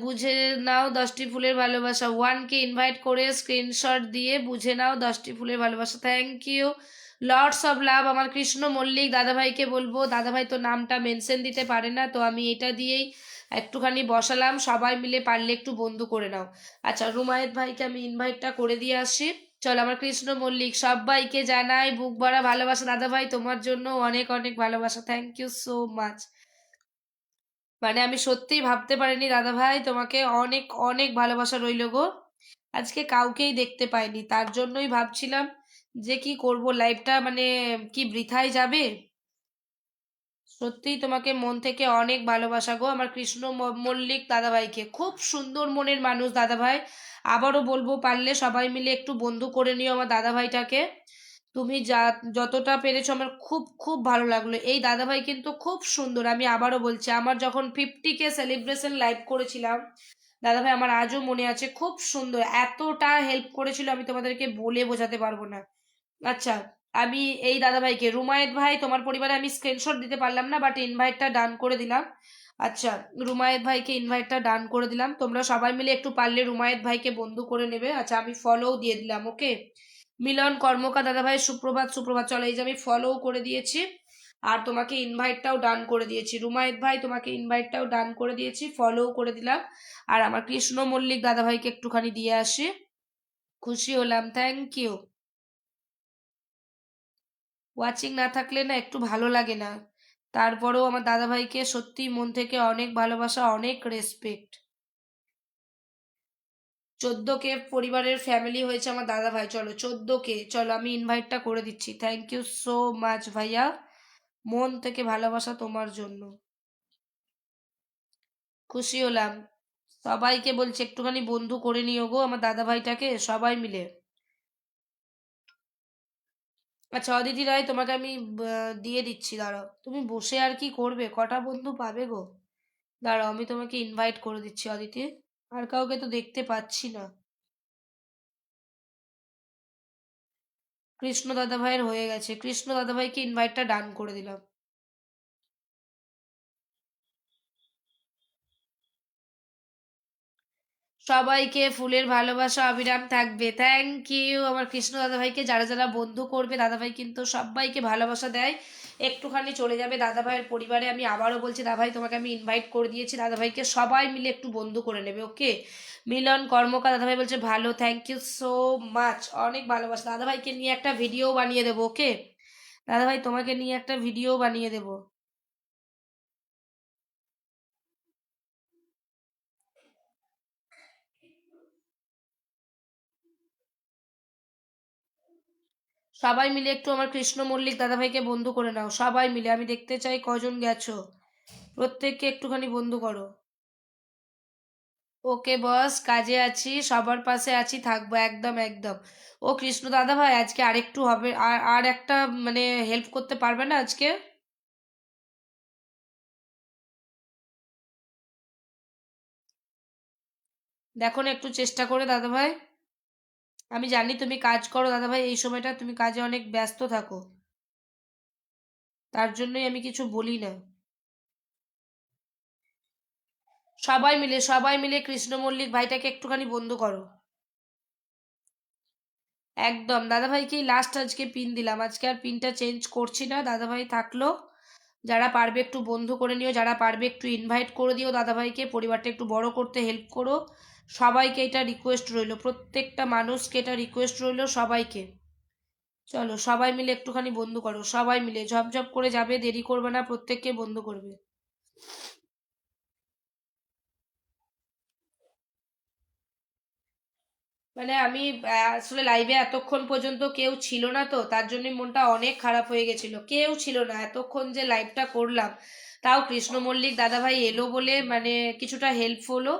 বুঝে নাও 10টি ফুলের ভালোবাসা, ওয়ানকে ইনভাইট করে স্ক্রিনশট দিয়ে বুঝে নাও 10টি ফুলের ভালোবাসা, thank you lots of love. আমার কৃষ্ণ মল্লিক দাদাভাইকে বলবো, দাদাভাই তো নামটা মেনশন দিতে পারে না, তো আমি এটা দিয়েই একটুখানি বসালাম, সবাই মিলে পারলে একটু বন্ধু করে নাও। আচ্ছা, রুমায়েত ভাইকে আমি ইনভাইটটা করে দিয়ে আসি। চল, আমার কৃষ্ণ মল্লিক সবাইকে জানাই বুক ভরা ভালোবাসা, দাদাভাই তোমার জন্য অনেক অনেক ভালোবাসা, থ্যাংক ইউ সো মাচ। মানে আমি সত্যিই ভাবতে পারিনি দাদা ভাই, তোমাকে অনেক অনেক ভালোবাসা রইল গো। আজকে কাউকেই দেখতে পাইনি, তার জন্যই ভাবছিলাম যে কি করব, লাইফটা মানে কি বৃথায় যাবে। সত্যিই তোমাকে মন থেকে অনেক ভালোবাসা গো, আমার কৃষ্ণ মল্লিক দাদাভাইকে, খুব সুন্দর মনের মানুষ দাদাভাই। আবারও বলবো, পারলে সবাই মিলে একটু বন্ধু করে নিও আমার দাদাভাইটাকে। তুমি যতটা পেরেছো আমার খুব খুব ভালো লাগলো, এই দাদাভাই কিন্তু খুব সুন্দর। আমি আবারও বলছি, আমার যখন 50K সেলিব্রেশন লাইভ করেছিলাম, দাদাভাই আমার আজও মনে আছে, খুব সুন্দর, এতটা হেল্প করেছিল আমি তোমাদেরকে বলে বোঝাতে পারবো না। আচ্ছা, আমি এই দাদাভাইকে, রুমায়েত ভাই তোমার পরিবারে আমি স্ক্রিনশট দিতে পারলাম না, বাট ইনভাইটটা ডান করে দিলাম। আচ্ছা, রুমায়েত ভাইকে ইনভাইটটা ডান করে দিলাম, তোমরা সবাই মিলে একটু পারলে রুমায়েত ভাইকে বন্ধু করে নেবে। আচ্ছা, আমি ফলোও দিয়ে দিলাম, ওকে। মিলন কর্মকার দাদা ভাই, সুপ্রভাত সুপ্রভাত, চলো এই যে আমি ফলোও করে দিয়েছি, আর তোমাকে ইনভাইটটাও ডান করে দিয়েছি। রুমায়েত ভাই তোমাকে ইনভাইটটাও ডান করে দিয়েছি, ফলোও করে দিলাম। আর আমার কৃষ্ণ মল্লিক দাদা ভাইকে একটুখানি দিয়ে আসি, খুশি হলাম, থ্যাংক ইউ। ওয়াচিং না থাকলে না একটু ভালো লাগে না, তারপরেও আমার দাদাভাইকে সত্যি মন থেকে অনেক ভালোবাসা, অনেক রেসপেক্ট। 14K পরিবারের ফ্যামিলি হয়েছে আমার দাদাভাই, চলো 14K, চলো আমি ইনভাইটটা করে দিচ্ছি, থ্যাংক ইউ সো মাচ ভাইয়া, মন থেকে ভালোবাসা তোমার জন্য, খুশি হলাম। সবাইকে বলছি একটুখানি বন্ধু করে নিও গো আমার দাদাভাইটাকে, সবাই মিলে। আচ্ছা অদিতি রায়, তোমাকে আমি দিয়ে দিচ্ছি, দাঁড়াও, তুমি বসে আর কি করবে, কটা বন্ধু পাবে গো। দাঁড়াও, আমি তোমাকে ইনভাইট করে দিচ্ছি অদিতি, আর কাউকে তো দেখতে পাচ্ছি না। কৃষ্ণ দাদা ভাইয়ের হয়ে গেছে, কৃষ্ণ দাদা ভাইকে ইনভাইটটা ডান করে দিলাম। সবাইকে ফুলের ভালোবাসা অবিরাম থাকবে, থ্যাংক ইউ আমার কৃষ্ণ দাদা ভাইকে, যারা যারা বন্ধু করবে দাদা ভাই কিন্তু সবাইকে ভালোবাসা দেয়। একটুখানি চলে যাবে দাদা ভাইয়ের পরিবারে, আমি আবারও বলছি দাদা ভাই তোমাকে আমি ইনভাইট করে দিয়েছি, দাদা ভাইকে সবাই মিলে একটু বন্ধু করে নেবে, ওকে। মিলন কর্মকার দাদা ভাই বলছে ভালো, থ্যাংক ইউ সো মাচ, অনেক ভালোবাসা, দাদা ভাইকে নিয়ে একটা ভিডিও বানিয়ে দেবো, ওকে। দাদা ভাই তোমাকে নিয়ে একটা ভিডিও বানিয়ে দেবো। সবাই মিলে একটু আমার কৃষ্ণ মল্লিক দাদাভাইকে বন্ধু করে নাও, সবাই মিলে, আমি দেখতে চাই কজন গেছো, প্রত্যেককে একটুখানি বন্ধু করো। ওকে বস, কাজে আছি, সবার পাশে আছি, থাকবো, একদম একদম। ও কৃষ্ণ দাদা ভাই, আজকে আরেকটু হবে, আর আর একটা মানে হেল্প করতে পারবে না আজকে? দেখো না একটু চেষ্টা করে দাদা ভাই, আমি জানি তুমি কাজ করো দাদা ভাই, এই সময়টা তুমি কাজে অনেক ব্যস্ত থাকো, তার জন্যই আমি কিছু বলি না। সবাই মিলে কৃষ্ণ মল্লিক ভাইটাকে একটুখানি বন্ধু করো। একদম দাদাভাইকেই লাস্ট আজকে পিন দিলাম, আজকে আর পিনটা চেঞ্জ করছি না, দাদাভাই থাকলো। যারা পারবে একটু বন্ধু করে নিও, যারা পারবে একটু ইনভাইট করে দিও দাদাভাইকে, পরিবারটা একটু বড় করতে হেল্প করো। সবাইকে এটা রিকোয়েস্ট রইলো, প্রত্যেকটা মানুষকে এটা রিকোয়েস্ট রইলো সবাইকে। চলো সবাই মিলে একটুখানি বন্ধু করো, সবাই মিলে ঝপঝপ করে যাবে, দেরি করবে না, প্রত্যেককে বন্ধু করবে। মানে আমি আসলে লাইভে এতক্ষণ পর্যন্ত কেউ ছিল না, তো তার জন্য মনটা অনেক খারাপ হয়ে গেছিল, কেউ ছিল না এতক্ষণ যে লাইভটা করলাম, তাও কৃষ্ণ মল্লিক দাদাভাই এলো বলে মানে কিছুটা হেল্প হলো।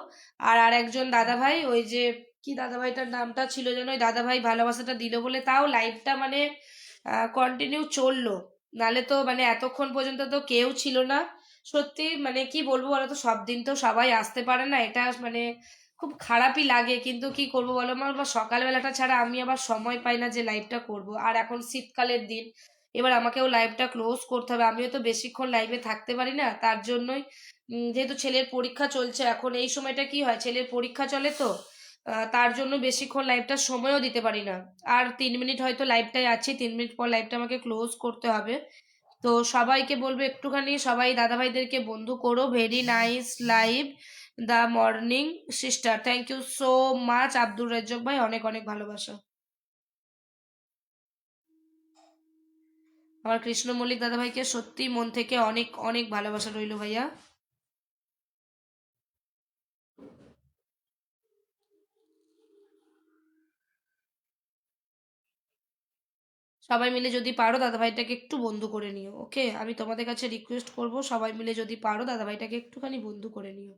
আর আর একজন দাদাভাই, ওই যে কি দাদাভাইটার নামটা ছিল যেন, ওই দাদাভাই ভালোবাসাটা দিল বলে তাও লাইভটা মানে কন্টিনিউ চললো, নালে তো মানে এতক্ষণ পর্যন্ত তো কেউ ছিল না। সত্যি মানে কি বলবো বলো তো, সব দিন তো সবাই আসতে পারে না, এটা মানে খুব খারাপই লাগে, কিন্তু কি করবো বলো, আমার আবার সকালবেলাটা ছাড়া আমি আবার সময় পাই না যে লাইভটা করব। আর এখন শীতকালের দিন, এবার আমাকেও লাইভটা ক্লোজ করতে হবে, আমিও তো বেশিক্ষণ লাইভে থাকতে পারি না, তার জন্যই যেহেতু ছেলের পরীক্ষা চলছে এখন এই সময়টা কি হয়, ছেলের পরীক্ষা চলে তো তার জন্য বেশিক্ষণ লাইভটা সময়ও দিতে পারি না। আর 3 মিনিট হয়তো লাইভটাই আছি, 3 মিনিট পর লাইভটা আমাকে ক্লোজ করতে হবে। তো সবাইকে বলবো একটুখানি সবাই দাদাভাইদেরকে বন্ধু করো। Very nice live the morning sister, thank you so much Abdur Razzak ভাই, অনেক অনেক ভালোবাসা। আমার কৃষ্ণ মল্লিক দাদাভাইকে সত্যি মন থেকে অনেক অনেক ভালোবাসা রইলো ভাইয়া। সবাই মিলে যদি পারো দাদাভাইটাকে একটু বন্ধু করে নিও, ওকে? আমি তোমাদের কাছে রিকোয়েস্ট করব, সবাই মিলে যদি পারো দাদাভাইটাকে একটুখানি বন্ধু করে নিও।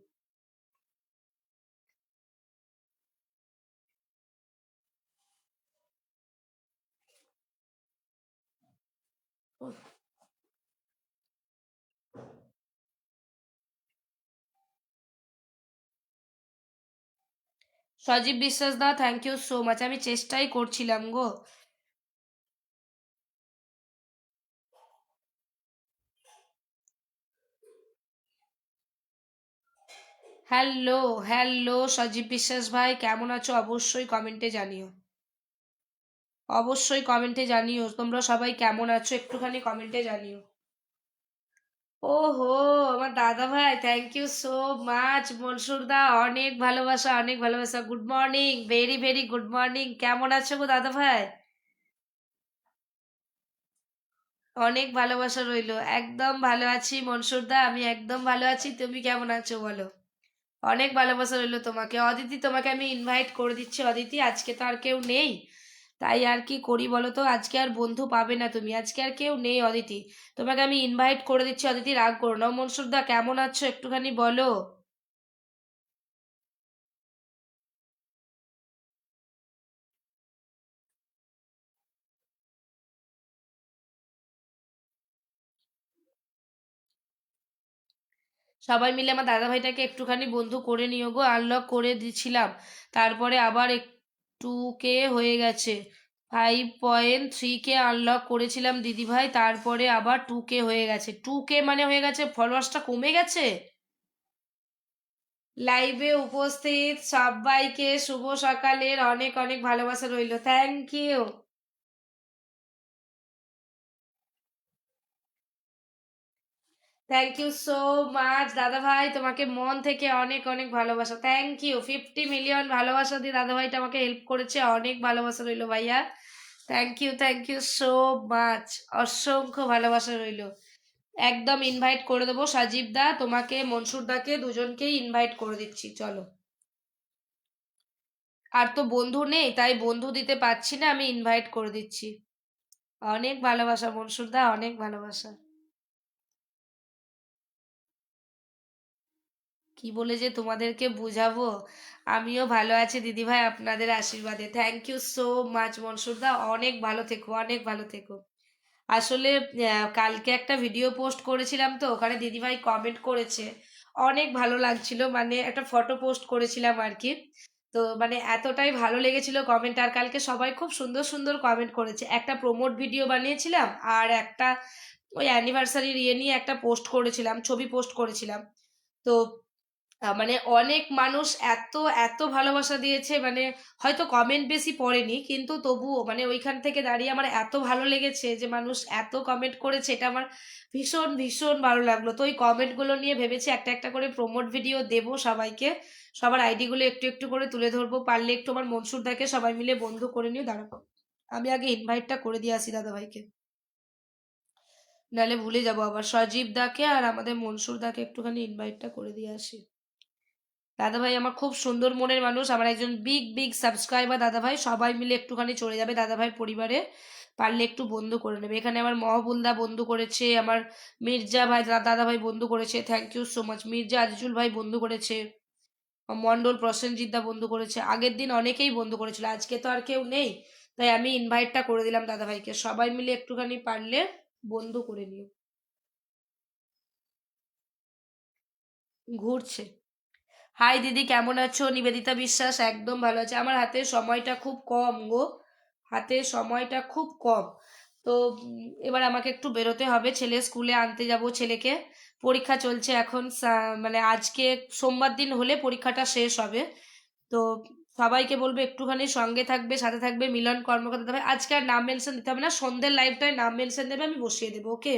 সজীব বিশ্বাস দা, থ্যাংক ইউ সো মাচ, আমি চেষ্টাই করছিলাম গো। হ্যালো, হ্যালো সজীব বিশ্বাস ভাই, কেমন আছো? অবশ্যই কমেন্টে জানিও, অবশ্যই কমেন্টে জানিও তোমরা সবাই কেমন আছো, একটুখানি কমেন্টে জানিও। ওহো, আমার দাদা ভাই, thank you so much Mansur da, অনেক ভালোবাসা অনেক ভালোবাসা। Good morning, very very good morning, কেমন আছো গো দাদা ভাই? অনেক ভালোবাসা রইলো, একদম ভালো আছি মনসুর দা, আমি একদম ভালো আছি, তুমি কেমন আছো বলো? অনেক ভালোবাসা রইলো তোমাকে। অদিতি, তোমাকে আমি ইনভাইট করে দিচ্ছি অদিতি, আজকে তো আর কেউ নেই, তাই আর কি করি বলো তো, আজকে আর বন্ধু পাবে না তুমি, আজকে আর কেউ নেই অদিতি, তোমাকে আমি ইনভাইট করে দিচ্ছি অদিতি, রাগ করো না। মনসুর দা কেমন আছো একটুখানি বলো। সবাই মিলে আমার দাদা ভাইটাকে একটুখানি বন্ধু করে নিও গো, আনলক করে দিছিলাম, তারপরে আবার একটু কে হয়ে গেছে, 5.3 কে আনলক করেছিলাম দিদি ভাই, তারপরে আবার 2 কে হয়ে গেছে, 2 কে মানে হয়ে গেছে ফলোয়ার্সটা কমে গেছে। লাইভে উপস্থিত সবাইকে শুভ সকালের অনেক অনেক ভালোবাসা রইলো, thank you. Thank you so much দাদা ভাই, তোমাকে মন থেকে অনেক অনেক ভালোবাসা, থ্যাংক ইউ। 50 মিলিয়ন ভালোবাসা দিয়ে দাদা ভাইটা আমাকে হেল্প করেছে, অনেক ভালোবাসা রইলো ভাইয়া, থ্যাংক ইউ সো মাচ, অসংখ্য ভালোবাসা রইলো। একদম ইনভাইট করে দেবো সাজিব দা, তোমাকে মনসুর দাকে দুজনকেই ইনভাইট করে দিচ্ছি, চলো। আর তো বন্ধু নেই, তাই বন্ধু দিতে পারছি না, আমি ইনভাইট করে দিচ্ছি। অনেক ভালোবাসা মনসুর দা, অনেক ভালোবাসা। কি বলে যে তোমাদেরকে বুঝাবো, আমিও ভালো আছি দিদি ভাই আপনাদের আশীর্বাদে, thank you so much Mansur da, অনেক ভালো থেকো অনেক ভালো থেকো। আসলে কালকে একটা ভিডিও পোস্ট করেছিলাম তো, ওখানে দিদিভাই কমেন্ট করেছে, অনেক ভালো লাগছিল, মানে একটা ফটো পোস্ট করেছিলাম আর কি। তো মানে এতটাই ভালো লেগেছিল কমেন্ট, আর কালকে সবাই খুব সুন্দর সুন্দর কমেন্ট করেছে, একটা প্রমোট ভিডিও বানিয়েছিলাম, আর একটা ওই অ্যানিভার্সারির ইয়ে নিয়ে একটা পোস্ট করেছিলাম, ছবি পোস্ট করেছিলাম। তো মানে অনেক মানুষ এত এত ভালোবাসা দিয়েছে, মানে হয়তো কমেন্ট বেশি পড়েনি, কিন্তু তবুও মানে ওইখান থেকে দাঁড়িয়ে আমার এত ভালো লেগেছে যে মানুষ এত কমেন্ট করেছে, এটা আমার ভীষণ ভীষণ ভালো লাগলো। তো ওই কমেন্টগুলো নিয়ে ভেবেছি একটা একটা করে প্রমোট ভিডিও দেবো সবাইকে, সবার আইডিগুলো একটু একটু করে তুলে ধরবো, পারলে একটু আমার মনসুরদাকে সবাই মিলে বন্ধু করে নিয়ে দাঁড়াবো। আমি আগে ইনভাইটটা করে দিয়ে আসি দাদা ভাইকে, নাহলে ভুলে যাবো আবার। সজীব দাকে আর আমাদের মনসুর দাকে একটুখানি ইনভাইটটা করে দিয়ে আসি। দাদাভাই আমার খুব সুন্দর মনের মানুষ, আমার একজন বিগ বিগ সাবস্ক্রাইবার দাদাভাই, সবাই মিলে একটুখানি চলে যাবে দাদাভাই পরিবারে, পারলে একটু বন্ধু করে নেবে। এখানে আমার মহবুলদা বন্ধু করেছে, আমার মির্জা ভাই দাদাভাই বন্ধু করেছে, thank you so much. Mirza Azizul ভাই বন্ধু করেছে, মন্ডল প্রসেনজিৎ দা বন্ধু করেছে, আগের দিন অনেকেই বন্ধু করেছিল, আজকে তো আর কেউ নেই, তাই আমি ইনভাইটটা করে দিলাম দাদাভাইকে, সবাই মিলে একটুখানি পারলে বন্ধু করে নিও। ঘুরছে। হাই দিদি, কেমন আছো? নিবেদিতা বিশ্বাস, একদম ভালো আছে। আমার হাতে সময়টা খুব কম গো, হাতে সময়টা খুব কম। তো এবার আমাকে একটু বেরোতে হবে, ছেলে স্কুলে আনতে যাব ছেলেকে। পরীক্ষা চলছে এখন, মানে আজকে সোমবার দিন হলে পরীক্ষাটা শেষ হবে। তো সবাইকে বলবো একটুখানি সঙ্গে থাকবে, সাথে থাকবে। মিলন কর্মকর্তা দেবে, আজকে আর নাম মেনশন দিতে হবে না, সন্ধ্যের লাইভটায় নাম মেনশন দেবে, আমি বসিয়ে দেবো। ওকে,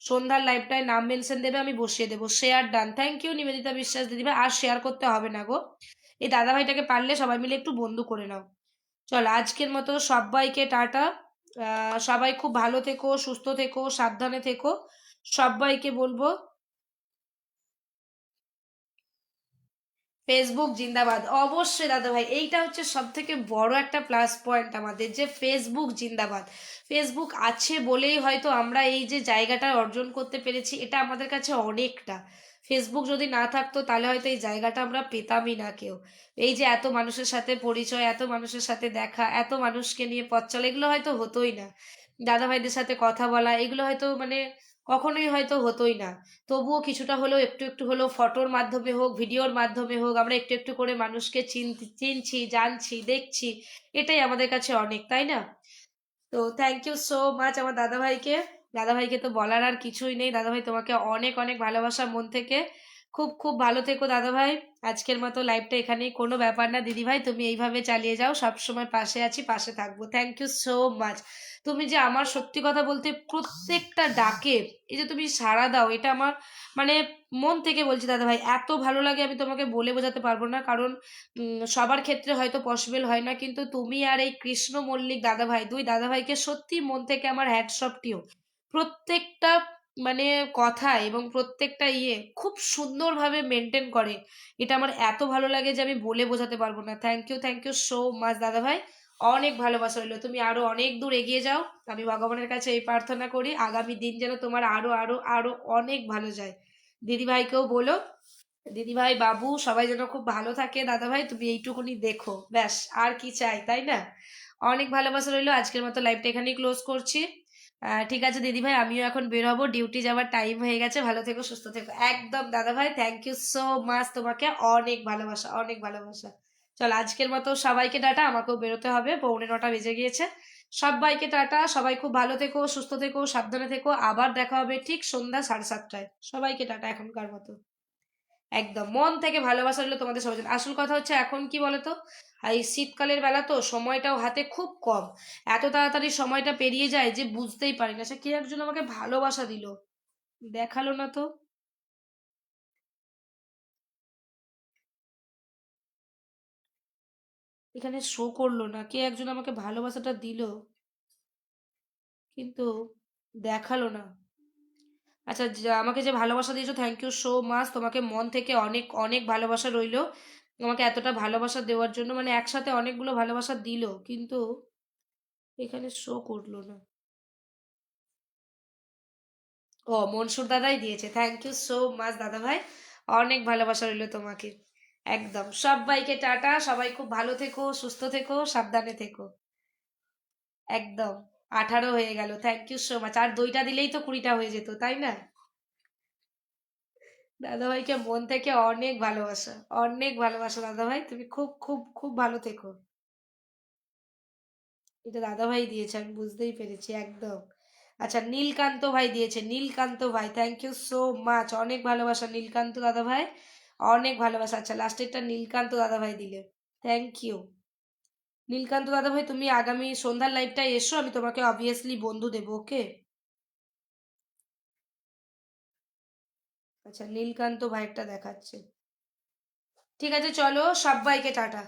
সন্ধ্যার লাইভটায় নাম মেনশন দেবে, আমি বসিয়ে দেবো। Share done, thank you Nivedita Biswas দিদিভাই। আর শেয়ার করতে হবে না গো, এই দাদাভাইটাকে পারলে সবাই মিলে একটু বন্ধু করে নাও। চল, আজকের মতো সবাইকে টাটা। সবাই খুব ভালো থেকো, সুস্থ থেকো, সাবধানে থেকো। সবাইকে বলবো ফেসবুক জিন্দাবাদ। অবশ্যই দাদা ভাই, এইটা হচ্ছে সব থেকে বড় একটা প্লাস পয়েন্ট আমাদের, যে ফেসবুক জিন্দাবাদ। ফেসবুক আছে বলেই হয়তো আমরা এই যে জায়গাটা অর্জন করতে পেরেছি, এটা আমাদের কাছে অনেকটা। ফেসবুক যদি না থাকতো তাহলে হয়তো এই জায়গাটা আমরা পেতামই না কেউ। এই যে এত মানুষের সাথে পরিচয়, এত মানুষের সাথে দেখা, এত মানুষকে নিয়ে পথ চলা, এগুলো হয়তো হতোই না। দাদা ভাইদের সাথে কথা বলা, এগুলো হয়তো মানে কখনোই হয়তো হতোই না। তবুও কিছুটা হলেও, একটু একটু হলেও, ফটোর মাধ্যমে হোক, ভিডিওর মাধ্যমে হোক, আমরা একটু একটু করে মানুষকে চিনছি, জানছি, দেখছি। এটাই আমাদের কাছে অনেক, তাই না? তো থ্যাংক ইউ সো মাচ আমার দাদাভাইকে। দাদাভাইকে তো বলার আর কিছুই নেই। দাদাভাই তোমাকে অনেক অনেক ভালোবাসা মন থেকে। খুব খুব ভালো থেকো দাদাভাই। আজকের মতো লাইভটা এখানেই, কোনো ব্যাপার না দিদিভাই, তুমি এইভাবে চালিয়ে যাও, সব সময় পাশে আছি, পাশে থাকবো। Thank you so much. তুমি যে আমার, সত্যি কথা বলতে, প্রত্যেকটা ডাকে এই যে তুমি সাড়া দাও, এটা আমার মানে মন থেকে বলছি দাদাভাই, এত ভালো লাগে, আমি তোমাকে বলে বোঝাতে পারবো না। কারণ সবার ক্ষেত্রে হয়তো পসিবল হয় না, কিন্তু তুমি আর এই কৃষ্ণ মল্লিক দাদাভাই, দুই দাদাভাইকে সত্যি মন থেকে আমার হ্যাটসঅপটিও। প্রত্যেকটা মানে কথা এবং প্রত্যেকটা খুব সুন্দরভাবে মেনটেন করে। এটা আমার এত ভালো লাগে যে আমি বলে বোঝাতে পারবো না। থ্যাংক ইউ সো মাচ দাদাভাই। অনেক ভালোবাসা রইলো, তুমি আরো অনেক দূর এগিয়ে যাও। আমি ভগবানের কাছে এই প্রার্থনা করি, আগামী দিন যেন তোমার আরো আরো আরো অনেক ভালো যায়। দিদিভাইকেও বলো, দিদিভাই বাবু সবাই যেন খুব ভালো থাকে। দাদা ভাই তুমি এইটুকুনি দেখো, ব্যাস, আর কি চাই, তাই না? অনেক ভালোবাসা রইলো। আজকের মতো লাইভটা এখানেই ক্লোজ করছি। ঠিক আছে দিদিভাই, আমিও এখন বের হবো, ডিউটি যাওয়ার টাইম হয়ে গেছে। ভালো থেকো, সুস্থ থেকো, একদম দাদা ভাই। থ্যাংক ইউ সো মাচ, তোমাকে অনেক ভালোবাসা, অনেক ভালোবাসা। চল, আজকের মতো সবাইকে টাটা, আমাকেও বেরোতে হবে, 8:45 বেজে গিয়েছে। সবাইকে টাটা, সবাই খুব ভালো থেকো, সুস্থ থেকো, সাবধানে থেকো। আবার দেখা হবে ঠিক সন্ধ্যা 7:30টায়। সবাইকে টাটা এখনকার মতো। একদম মন থেকে ভালোবাসা রইলো তোমাদের সবার জন্য। আসল কথা হচ্ছে এখন কি বলতো, এই শীতকালের বেলা তো সময়টাও হাতে খুব কম। এত তাড়াতাড়ি সময়টা পেরিয়ে যায় যে বুঝতেই পারি না। সে কে একজন আমাকে ভালোবাসা দিল, দেখালো না তো। এখানে শো করলো না, কে একজন আমাকে ভালোবাসাটা দিল, কিন্তু দেখালো না। আচ্ছা, আমাকে যে ভালোবাসা দিয়েছো, থ্যাংক ইউ সো মাচ, তোমাকে মন থেকে অনেক অনেক ভালোবাসা রইলো। আমাকে এতটা ভালোবাসা দেওয়ার জন্য, মানে একসাথে অনেকগুলো ভালোবাসা দিল, কিন্তু এখানে শো করলো না। ও, মনসুর দাদাই দিয়েছে, থ্যাংক ইউ সো মাচ দাদা ভাই। অনেক ভালোবাসা রইলো তোমাকে। একদম সবাইকে টাটা, সবাই খুব ভালো থেকো, সুস্থ থেকো, সাবধানে থেকো। একদম 18 হয়ে গেল, থ্যাংক ইউ সো মাচ। আর 2টা দিলেই তো 20টা হয়ে যেত, তাই না? দাদা ভাইকে মন থেকে অনেক ভালোবাসা, অনেক ভালোবাসা দাদা ভাই, তুমি খুব খুব খুব ভালো থেকো। এটা দাদা ভাই দিয়েছে, আমি বুঝতেই পেরেছি একদম। আচ্ছা, নীলকান্ত ভাই দিয়েছে, নীলকান্ত ভাই, থ্যাংক ইউ সো মাচ, অনেক ভালোবাসা নীলকান্ত দাদা ভাই, অনেক ভালোবাসা। আচ্ছা, লাস্টেরটা নীলকান্ত দাদা ভাই দিলে, থ্যাংক ইউ। নীলকান্ত দাদা ভাই, তুমি আগামী সন্ধ্যার লাইভটায় এসো, আমি তোমাকে অবভিয়াসলি বন্ধু দেবো, ওকে? আচ্ছা, নীলকান্ত ভাইয়েরটা দেখাচ্ছে। ঠিক আছে, চলো, সবাইকে টাটা।